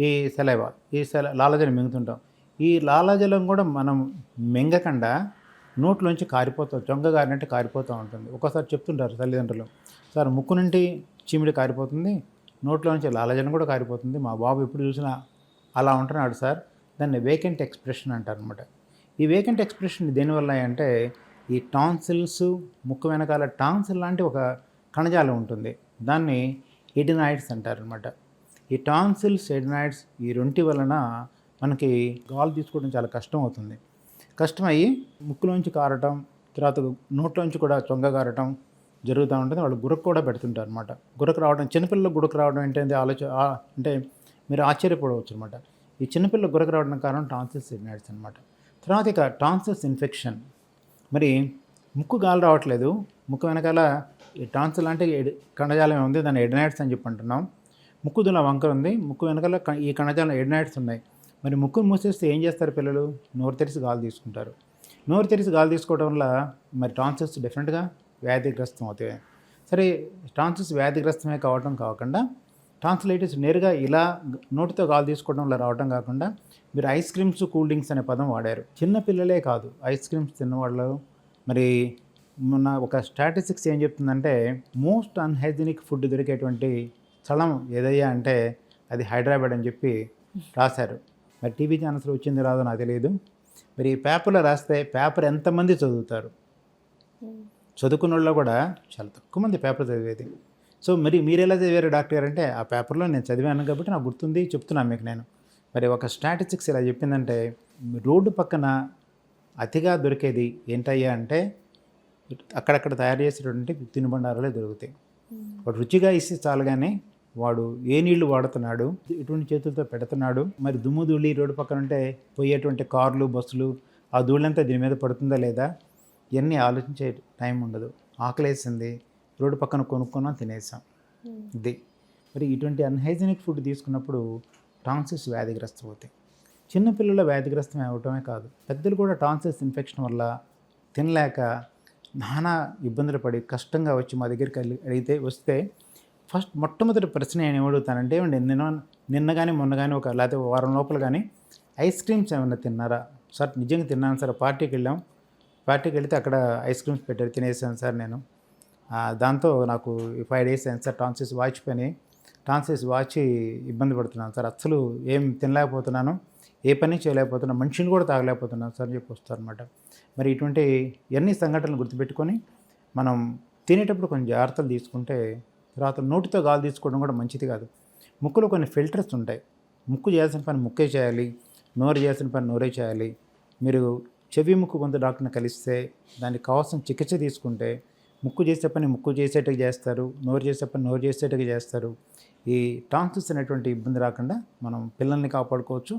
C: ఈ లాలజలం మింగుతుంటాం. ఈ లాలజలం కూడా మనం మింగకుండా నోట్లోంచి కారిపోతాం, చొంగగారినట్టు కారిపోతూ ఉంటుంది. ఒక్కోసారి చెప్తుంటారు తల్లిదండ్రులు, సార్ ముక్కు నుండి చీమిడి కారిపోతుంది, నోట్లోంచి లాలజలం కూడా కారిపోతుంది, మా బాబు ఎప్పుడు చూసినా అలా ఉంటున్నాడు సార్. దాన్ని వేకెంట్ ఎక్స్ప్రెషన్ అంటారు అనమాట. ఈ వేకెంట్ ఎక్స్ప్రెషన్ దేనివల్ల అంటే, ఈ టాన్సిల్స్ ముక్కు వెనకాల టాన్సిల్ లాంటి ఒక కణజాలం ఉంటుంది, దాన్ని ఎడినాయిడ్స్ అంటారు అనమాట. ఈ టాన్సిల్స్, ఎడినాయిడ్స్ ఈ రెంటి వలన మనకి గాలి తీసుకోవడం చాలా కష్టం అవుతుంది. కష్టమయ్యి ముక్కులోంచి కారటం, తర్వాత నోట్లోంచి కూడా చొంగ కారటం జరుగుతూ ఉంటుంది. వాళ్ళు గురక కూడా పెడుతుంటారు అనమాట. గురక రావడం, చిన్నపిల్లలకు గురక రావడం ఏంటంటే అంటే మీరు ఆశ్చర్యపడవచ్చు అనమాట. ఈ చిన్నపిల్లలకు గురక రావడానికి కారణం టాన్సిల్స్, ఎడినాయిడ్స్ అనమాట. తర్వాత ఇక టాన్సిల్స్ ఇన్ఫెక్షన్. మరి ముక్కు గాలి రావట్లేదు, ముక్కు వెనకాల ఈ టాన్సిల్ అంటే కణజాలం ఉంది, దాన్ని ఎడినాయిడ్స్ అని చెప్పి అంటున్నాం. ముక్కు దుల వంకర ఉంది, ముక్కు వెనకాల ఈ కణజాలం ఎడినాయిడ్స్ ఉన్నాయి. మరి ముక్కును మూసేస్తే ఏం చేస్తారు పిల్లలు? నోరు తెరిచి గాలి తీసుకుంటారు. నోరు తెరిచి గాలి తీసుకోవడం వల్ల మరి టాన్సిల్స్ డెఫినెట్గా వ్యాధిగ్రస్తం అవుతాయి. సరే, టాన్సిల్స్ వ్యాధిగ్రస్తమే కాకుండా టాన్సిలైటిస్ నేరుగా ఇలా నోటితో గాలి తీసుకోవడం వల్ల రావడం కాకుండా మీరు ఐస్ క్రీమ్స్, కూల్ డ్రింక్స్ అనే పదం వాడారు. చిన్న పిల్లలే కాదు, ఐస్ క్రీమ్స్ తిన్నవాళ్ళు. మరి మొన్న ఒక స్టాటిస్టిక్స్ ఏం చెప్తుందంటే, మోస్ట్ అన్హైజీనిక్ ఫుడ్ దొరికేటువంటి స్థలం ఏదయ్యా అంటే అది హైదరాబాద్ అని చెప్పి రాశారు. మరి టీవీ ఛానల్స్లో వచ్చింది రాదో నాకు తెలియదు. మరి పేపర్లో రాస్తే పేపర్ ఎంతమంది చదువుతారు? చదువుకున్న వాళ్ళు కూడా చాలా తక్కువ మంది పేపర్ చదివేది. సో మరి మీరు ఎలా చదివారు డాక్టర్ గారు అంటే, ఆ పేపర్లో నేను చదివాను కాబట్టి నాకు గుర్తుంది, చెప్తున్నాను మీకు నేను. మరి ఒక స్టాటిస్టిక్స్ ఇలా చెప్పిందంటే, రోడ్డు పక్కన అతిగా దొరికేది ఏంటయ్యా అంటే అక్కడక్కడ తయారు చేసేటువంటి తినుబండారాలే దొరుకుతాయి. వాడు రుచిగా ఇస్తే చాలు, కానీ వాడు ఏ నీళ్లు వాడుతున్నాడు, ఎటువంటి చేతులతో పెడుతున్నాడు, మరి దుమ్ము ధూళి రోడ్డు పక్కన ఉంటే పోయేటువంటి కార్లు, బస్సులు ఆ ధూళంతా దీని మీద పడుతుందా లేదా ఇవన్నీ ఆలోచించే టైం ఉండదు. ఆకలేసింది, రోడ్డు పక్కన కొనుక్కున్నాం, తినేసాం. ఇది మరి ఇటువంటి అన్హైజీనిక్ ఫుడ్ తీసుకున్నప్పుడు టాన్సిల్స్ వ్యాధిగ్రస్తం అవుతాయి. చిన్నపిల్లల వ్యాధిగ్రస్తం అవటమే కాదు, పెద్దలు కూడా టాన్సిల్స్ ఇన్ఫెక్షన్ వల్ల తినలేక నానా ఇబ్బందులు పడి కష్టంగా వచ్చి మా దగ్గరికి వస్తే ఫస్ట్ మొట్టమొదటి ప్రశ్న నేను ఏమడుగుతానంటే, నిన్న కానీ మొన్న కానీ లేకపోతే వారం లోపల కానీ ఐస్ క్రీమ్స్ ఏమైనా తిన్నారా? సార్ నిజంగా తిన్నాను సార్, పార్టీకి వెళితే అక్కడ ఐస్ క్రీమ్స్ పెట్టారు, తినేసాను సార్ నేను. దాంతో నాకు 5 days అయింది సార్, టాన్సిల్స్ వాచి ఇబ్బంది పడుతున్నాను సార్, అసలు ఏం తినలేకపోతున్నాను, ఏ పని చేయలేకపోతున్నాను, మనిషిని కూడా తాగలేకపోతున్నాను సార్ అని చెప్పి వస్తారనమాట. మరి ఇటువంటి ఎన్ని సంఘటనలు గుర్తుపెట్టుకొని మనం తినేటప్పుడు కొంచెం జాగ్రత్తలు తీసుకుంటే, తర్వాత నోటితో గాలి తీసుకోవడం కూడా మంచిది కాదు. ముక్కులో కొన్ని ఫిల్టర్స్ ఉంటాయి. ముక్కు చేయాల్సిన పని ముక్కే చేయాలి, నోరు చేయాల్సిన పని నోరే చేయాలి. మీరు చెవి ముక్కు గొంతు డాక్టర్ని కలిస్తే దానికి కావాల్సిన చికిత్స తీసుకుంటే ముక్కు చేసే పని ముక్కు చేసేట్టుగా చేస్తారు, నోరు చేసే పని నోరు చేసేట్టుగా చేస్తారు. ఈ టాన్సిల్స్ అనేటువంటి ఇబ్బంది రాకుండా మనం పిల్లల్ని కాపాడుకోవచ్చు,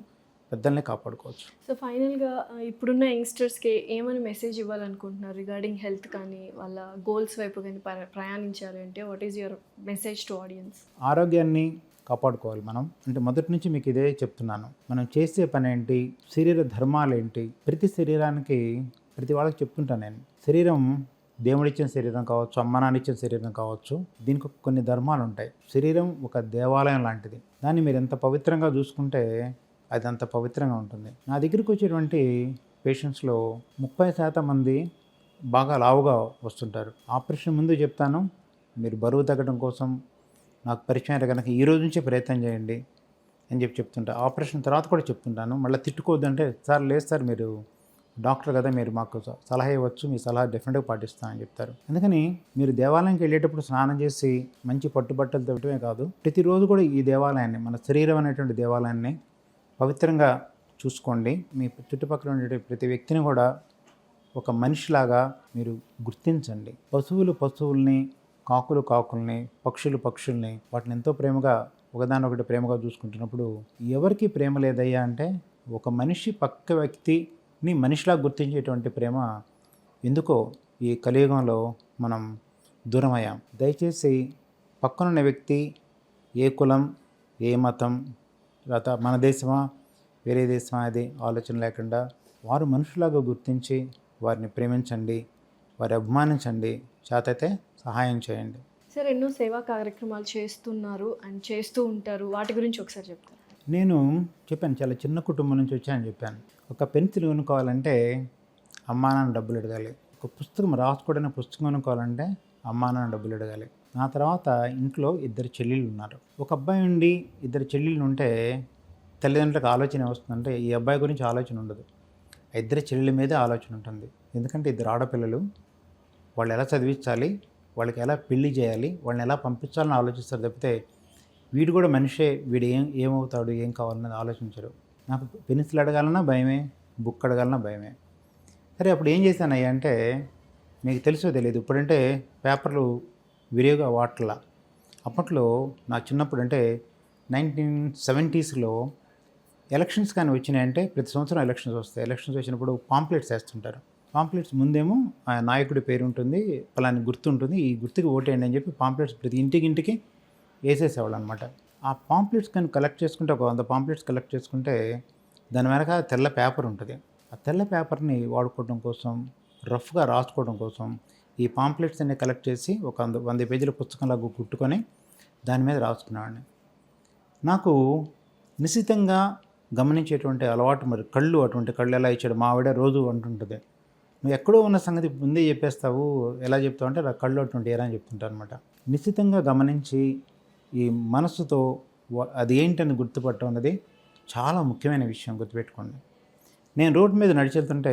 C: పెద్దల్ని కాపాడుకోవచ్చు.
B: సో ఫైనల్గా ఇప్పుడున్న యంగ్స్టర్స్కి ఏమైనా మెసేజ్ ఇవ్వాలనుకుంటున్నారు రిగార్డింగ్ హెల్త్ కానీ వాళ్ళ గోల్స్ వైపు కానీ ప్రయాణించాలి అంటే what is your message to audience?
C: ఆరోగ్యాన్ని కాపాడుకోవాలి మనం. అంటే మొదటి నుంచి మీకు ఇదే చెప్తున్నాను, మనం చేసే పని ఏంటి, శరీర ధర్మాలు ఏంటి, ప్రతి శరీరానికి ప్రతి వాళ్ళకి చెప్తుంటాను నేను. శరీరం దేవుడిచ్చిన శరీరం కావచ్చు, అమ్మ నాన్న ఇచ్చిన శరీరం కావచ్చు, దీనికి కొన్ని ధర్మాలు ఉంటాయి. శరీరం ఒక దేవాలయం లాంటిది, దాన్ని మీరు ఎంత పవిత్రంగా చూసుకుంటే అది అంత పవిత్రంగా ఉంటుంది. నా దగ్గరికి వచ్చేటువంటి పేషెంట్స్లో 30% మంది బాగా లావుగా వస్తుంటారు. ఆపరేషన్ ముందు చెప్తాను, మీరు బరువు తగ్గడం కోసం నాకు పరిచయం అయితే కనుక ఈ రోజు నుంచే ప్రయత్నం చేయండి అని చెప్తుంటా. ఆపరేషన్ తర్వాత కూడా చెప్తుంటాను. మళ్ళీ తిట్టుకోవద్దంటే, సార్ లేదు సార్, మీరు డాక్టర్ కదా, మీరు మాకు సలహా ఇవ్వచ్చు, మీ సలహా డెఫినెట్గా పాటిస్తానని చెప్తారు. అందుకని మీరు దేవాలయంకి వెళ్ళేటప్పుడు స్నానం చేసి మంచి పట్టుబట్టలు తిట్టడమే కాదు, ప్రతిరోజు కూడా ఈ దేవాలయాన్ని, మన శరీరం అనేటువంటి దేవాలయాన్ని పవిత్రంగా చూసుకోండి. మీ చుట్టుపక్కల ఉండే ప్రతి వ్యక్తిని కూడా ఒక మనిషిలాగా మీరు గుర్తించండి. పశువుల్ని, కాకుల్ని, పక్షుల్ని వాటిని ఎంతో ప్రేమగా ఒకదానొకటి ప్రేమగా చూసుకుంటున్నప్పుడు ఎవరికి ప్రేమ లేదయ్యా అంటే, ఒక మనిషి పక్క వ్యక్తిని మనిషిలా గుర్తించేటువంటి ప్రేమ ఎందుకో ఈ కలియుగంలో మనం దూరమయ్యాం. దయచేసి పక్కనున్న వ్యక్తి ఏ కులం, ఏ మతం, తర్వాత మన దేశమా వేరే దేశమా అది ఆలోచన లేకుండా వారు మనుషులాగా గుర్తించి వారిని ప్రేమించండి, వారి అభిమానించండి, చేతైతే సహాయం చేయండి.
B: సార్ ఎన్నో సేవా కార్యక్రమాలు చేస్తున్నారు అండ్ చేస్తూ ఉంటారు, వాటి గురించి ఒకసారి చెప్తారు?
C: నేను చెప్పాను, చాలా చిన్న కుటుంబం నుంచి వచ్చానని చెప్పాను. ఒక పెన్సిల్ కొనుక్కోవాలంటే అమ్మా నాన్న డబ్బులు అడగాలి. ఒక పుస్తకం రాసుకోవడానికి పుస్తకం కొనుక్కోవాలంటే అమ్మా నాన్న డబ్బులు అడగాలి. నా తర్వాత ఇంట్లో 2 చెల్లెళ్ళు ఉన్నారు. ఒక అబ్బాయి ఉండి 2 చెల్లెళ్ళు ఉంటే తల్లిదండ్రులకు ఆలోచన వస్తుందంటే, ఈ అబ్బాయి గురించి ఆలోచన ఉండదు, 2 చెల్లెళ్ళ మీదే ఆలోచన ఉంటుంది. ఎందుకంటే 2 ఆడపిల్లలు, వాళ్ళు ఎలా చదివించాలి, వాళ్ళకి ఎలా పెళ్లి చేయాలి, వాళ్ళని ఎలా పంపించాలని ఆలోచిస్తారు తప్పితే వీడు కూడా మనిషే, వీడు ఏమవుతాడు, ఏం కావాలన్నది ఆలోచించరు. నాకు పెన్సిల్ అడగాలన్నా భయమే, బుక్ అడగాలన్నా భయమే. సరే అప్పుడు ఏం చేశానయ్యా అంటే, మీకు తెలుసో తెలియదు, ఇప్పుడంటే పేపర్లు విరివిగా వాటర్లా. అప్పట్లో నా చిన్నప్పుడు అంటే 1970sలో ఎలక్షన్స్ కానీ వచ్చినాయంటే, ప్రతి సంవత్సరం ఎలక్షన్స్ వస్తాయి. ఎలక్షన్స్ వచ్చినప్పుడు పాంప్లెట్స్ వేస్తుంటారు. పాంప్లెట్స్ ముందేమో ఆ నాయకుడి పేరు ఉంటుంది, పలాని గుర్తు ఉంటుంది, ఈ గుర్తుకి ఓటేయండి అని చెప్పి పాంప్లెట్స్ ప్రతి ఇంటికి వేసేసేవాళ్ళు అనమాట. ఆ పాంప్లెట్స్ కానీ కలెక్ట్ చేసుకుంటే, ఒక 100 పాంప్లెట్స్ కలెక్ట్ చేసుకుంటే దాని వెనక తెల్ల పేపర్ ఉంటుంది. ఆ తెల్ల పేపర్ని వాడుకోవడం కోసం, రఫ్గా రాసుకోవడం కోసం ఈ పాంప్లెట్స్ అన్ని కలెక్ట్ చేసి ఒక 100 పేజీల పుస్తకంలాగా కుట్టుకొని దాని మీద రాసుకునేవాడిని. నాకు నిశ్చితంగా గమనించేటువంటి అలవాటు, మరి అటువంటి కళ్ళు ఎలా ఇచ్చాడు మా ఆవిడ రోజు అంటుంటుంది, నువ్వు ఎక్కడో ఉన్న సంగతి ముందే చెప్పేస్తావు, ఎలా చెప్తావు అంటే కళ్ళు అటువంటి ఏరా అని చెప్తుంటాను అనమాట. నిశ్చితంగా గమనించి ఈ మనసుతో అది ఏంటని గుర్తుపట్టడం అన్నది చాలా ముఖ్యమైన విషయం, గుర్తుపెట్టుకోండి. నేను రోడ్డు మీద నడిచెళ్తుంటే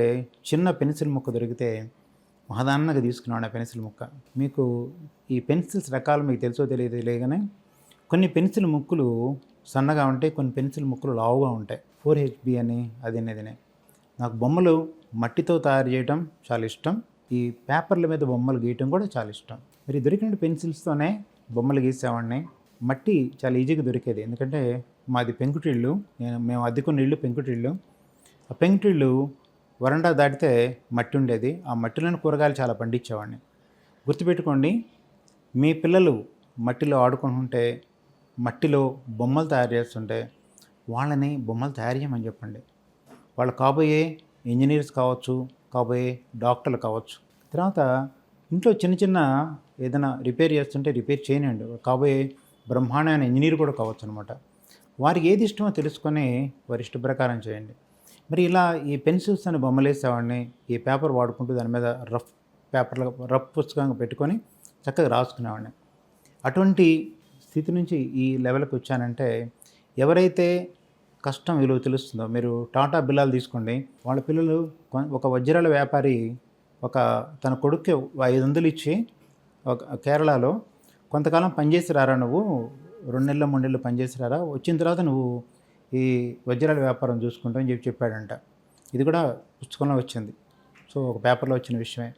C: చిన్న పెన్సిల్ ముక్క దొరికితే మహదాన్నగా తీసుకున్నాను ఆ పెన్సిల్ ముక్క. మీకు ఈ పెన్సిల్స్ రకాలు మీకు తెలుసో తెలియదు కానీ కొన్ని పెన్సిల్ ముక్కులు సన్నగా ఉంటాయి, కొన్ని పెన్సిల్ ముక్కులు లావుగా ఉంటాయి. 4HB అని అదినే. నాకు బొమ్మలు మట్టితో తయారు చేయడం చాలా ఇష్టం, ఈ పేపర్ల మీద బొమ్మలు గీయటం కూడా చాలా ఇష్టం. మరి దొరికిన పెన్సిల్స్తోనే బొమ్మలు గీసేవాడిని. మట్టి చాలా ఈజీగా దొరికేది, ఎందుకంటే మాది పెంకుటిళ్ళు, మేము అద్దెకున్న ఇల్లు పెంకుటిళ్ళు. ఆ పెంకుటిళ్ళు వరండా దాటితే మట్టి ఉండేది. ఆ మట్టిలోని కూరగాయలు చాలా పండించేవాడిని. గుర్తుపెట్టుకోండి, మీ పిల్లలు మట్టిలో ఆడుకుంటుంటే, మట్టిలో బొమ్మలు తయారు చేస్తుంటే వాళ్ళని బొమ్మలు తయారు చేయమని చెప్పండి. వాళ్ళు కాబోయే ఇంజనీర్స్ కావచ్చు, కాబోయే డాక్టర్లు కావచ్చు. తర్వాత ఇంట్లో చిన్న చిన్న ఏదైనా రిపేర్ చేస్తుంటే రిపేర్ చేయనండి, కాబోయే బ్రహ్మాండమైన ఇంజనీర్ కూడా కావచ్చు అనమాట. వారికి ఏది ఇష్టమో తెలుసుకొని వారి ఇష్ట ప్రకారం చేయండి. మరి ఇలా ఈ పెన్సిల్స్ అని బొమ్మలు వేసేవాడిని, ఈ పేపర్ వాడుకుంటూ దాని మీద రఫ్ పుస్తకంగా పెట్టుకొని చక్కగా రాసుకునేవాడిని. అటువంటి స్థితి నుంచి ఈ లెవెల్కి వచ్చానంటే, ఎవరైతే కష్టం విలువ తెలుస్తుందో, మీరు టాటా బిర్లాలు తీసుకోండి, వాళ్ళ పిల్లలు ఒక వజ్రాల వ్యాపారి తన కొడుక్కి 500 ఇచ్చి ఒక కేరళలో కొంతకాలం పనిచేసి రారా, నువ్వు 2 నెలలు 3 నెలలు పనిచేసి రారా, వచ్చిన తర్వాత నువ్వు ఈ వజ్రాల వ్యాపారం చూసుకుంటావు అని చెప్పాడంట. ఇది కూడా పుస్తకంలో వచ్చింది. సో ఒక పేపర్లో వచ్చిన విషయమే.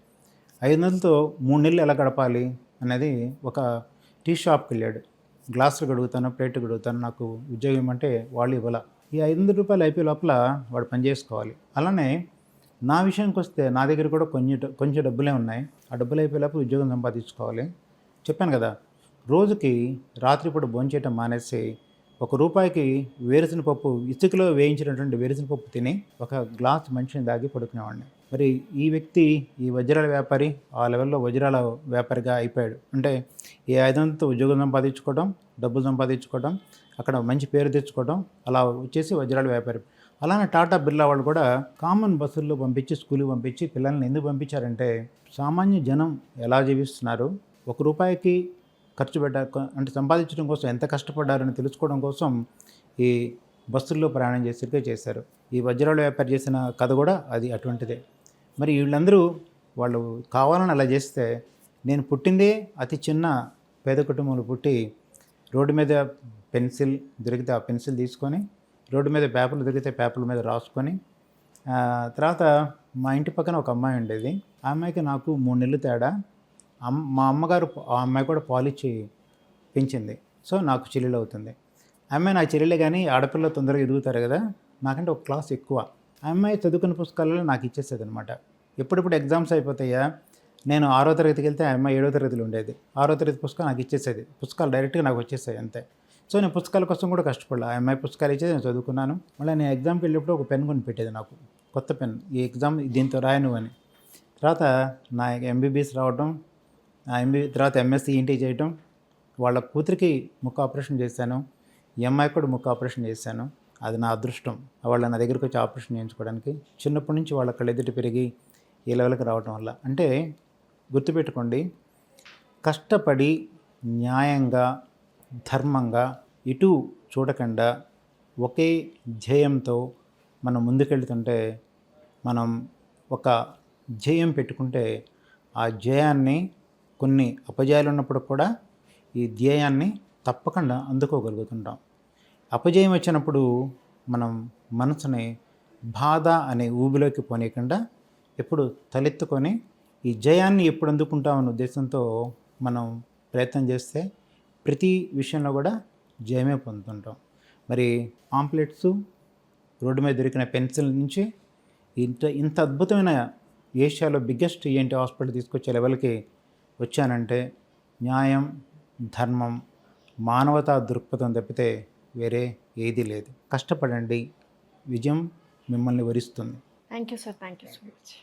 C: 500తో 3 నెలలు ఎలా గడపాలి అనేది ఒక టీ షాప్కి వెళ్ళాడు. గ్లాసులు గడుగుతాను, ప్లేట్లు గడుగుతాను, నాకు ఉద్యోగం ఇవ్వమంటే వాళ్ళు ఇవ్వాల. ఈ 500 రూపాయలు అయిపోయే లోపల వాడు పని చేసుకోవాలి. అలానే నా విషయానికి వస్తే నా దగ్గర కూడా కొంచెం డబ్బులే ఉన్నాయి. ఆ డబ్బులు అయిపోయే లోపల ఉద్యోగం సంపాదించుకోవాలి. చెప్పాను కదా, రోజుకి రాత్రిపూట భోంచేయటం మానేసి ₹1 వేరుశనగ పప్పు, ఇసుకలో వేయించినటువంటి వేరుశనగ పప్పు తిని ఒక గ్లాస్ మంచిని దాగి పడుకునేవాడిని. మరి ఈ వ్యక్తి, ఈ వజ్రాల వ్యాపారి ఆ లెవెల్లో వజ్రాల వ్యాపారిగా అయిపోయాడు. అంటే ఈ 500తో ఉద్యోగం సంపాదించుకోవడం, డబ్బులు సంపాదించుకోవడం, అక్కడ మంచి పేరు తెచ్చుకోవడం, అలా వచ్చేసి వజ్రాల వ్యాపారి. అలానే టాటా బిర్లా వాళ్ళు కూడా కామన్ బస్సుల్లో పంపించి, స్కూల్కి పంపించి పిల్లల్ని ఎందుకు పంపించారంటే, సామాన్య జనం ఎలా జీవిస్తున్నారు, ₹1 ఖర్చు అంటే సంపాదించడం కోసం ఎంత కష్టపడ్డారని తెలుసుకోవడం కోసం ఈ బస్సుల్లో ప్రయాణం చేశారు. ఈ వజ్రాల వ్యాపారి చేసిన కథ కూడా అది అటువంటిదే. మరి వీళ్ళందరూ వాళ్ళు కావాలని అలా చేస్తే, నేను పుట్టిందే అతి చిన్న పేద కుటుంబంలో పుట్టి, రోడ్డు మీద పెన్సిల్ దొరికితే ఆ పెన్సిల్ తీసుకొని, రోడ్డు మీద పేపర్లు దొరికితే పేపర్ల మీద రాసుకొని, తర్వాత మా ఇంటి పక్కన ఒక అమ్మాయి ఉండేది. ఆ అమ్మాయికి నాకు 3 నెలలు తేడా. మా అమ్మగారు ఆ అమ్మాయి కూడా పాలిచ్చి పెంచింది. సో నాకు చెల్లెలు అవుతుంది. ఆ అమ్మాయి నా చెల్లెలే, కానీ ఆడపిల్ల తొందరగా ఎదుగుతారు కదా, నాకంటే ఒక క్లాస్ ఎక్కువ. ఆ అమ్మాయి చదువుకున్న పుస్తకాలలో నాకు ఇచ్చేసేది అనమాట. ఎప్పుడెప్పుడు ఎగ్జామ్స్ అయిపోతాయా, నేను 6వ తరగతికి వెళ్తే ఆ అమ్మాయి 7వ తరగతిలో ఉండేది. 6వ తరగతి పుస్తకం నాకు ఇచ్చేసేది. పుస్తకాలు డైరెక్ట్గా నాకు వచ్చేసాయి అంతే. సో నేను పుస్తకాల కోసం కూడా కష్టపడలే. ఆ అమ్మాయి పుస్తకాలు ఇచ్చేది, నేను చదువుకున్నాను. మళ్ళీ నేను ఎగ్జామ్కి వెళ్ళినప్పుడు ఒక పెన్ కొని పెట్టేది నాకు, కొత్త పెన్, ఈ ఎగ్జామ్ దీంతో రాయను అని. తర్వాత నా MBBS రావడం, తర్వాత MSc ENT చేయటం, వాళ్ళ కూతురికి ముక్కు ఆపరేషన్ చేశాను, ఈ అమ్మాయి కూడా ముక్కు ఆపరేషన్ చేశాను. అది నా అదృష్టం. వాళ్ళ నా దగ్గరికి వచ్చి ఆపరేషన్ చేయించుకోవడానికి. చిన్నప్పటి నుంచి వాళ్ళ కళ్ళెదుటి పెరిగి ఈ లెవెల్కి రావడం వల్ల. అంటే గుర్తుపెట్టుకోండి, కష్టపడి న్యాయంగా, ధర్మంగా, ఇటు చూడకుండా ఒకే ధ్యేయంతో మనం ముందుకెళ్తుంటే, మనం ఒక ధ్యేయం పెట్టుకుంటే ఆ ధ్యేయాన్ని, కొన్ని అపజయాలు ఉన్నప్పుడు కూడా ఈ ధ్యేయాన్ని తప్పకుండా అందుకోగలుగుతుంటాం. అపజయం వచ్చినప్పుడు మనం మనసుని బాధ అనే ఊబిలోకి పోనీయకుండా ఎప్పుడు తలెత్తుకొని ఈ జయాన్ని ఎప్పుడు అందుకుంటామనే ఉద్దేశంతో మనం ప్రయత్నం చేస్తే ప్రతి విషయంలో కూడా జయమే పొందుతుంటాం. మరి పాంప్లెట్స్, రోడ్డు మీద దొరికిన పెన్సిల్ నుంచి ఇంత అద్భుతమైన ఏషియాలో బిగ్గెస్ట్ ENT హాస్పిటల్ తీసుకొచ్చే లెవెల్కి వచ్చానంటే న్యాయం, ధర్మం, మానవతా దృక్పథం తప్పితే వేరే ఏదీ లేదు. కష్టపడండి, విజయం మిమ్మల్ని వరిస్తుంది.
B: Thank you sir, thank you so much.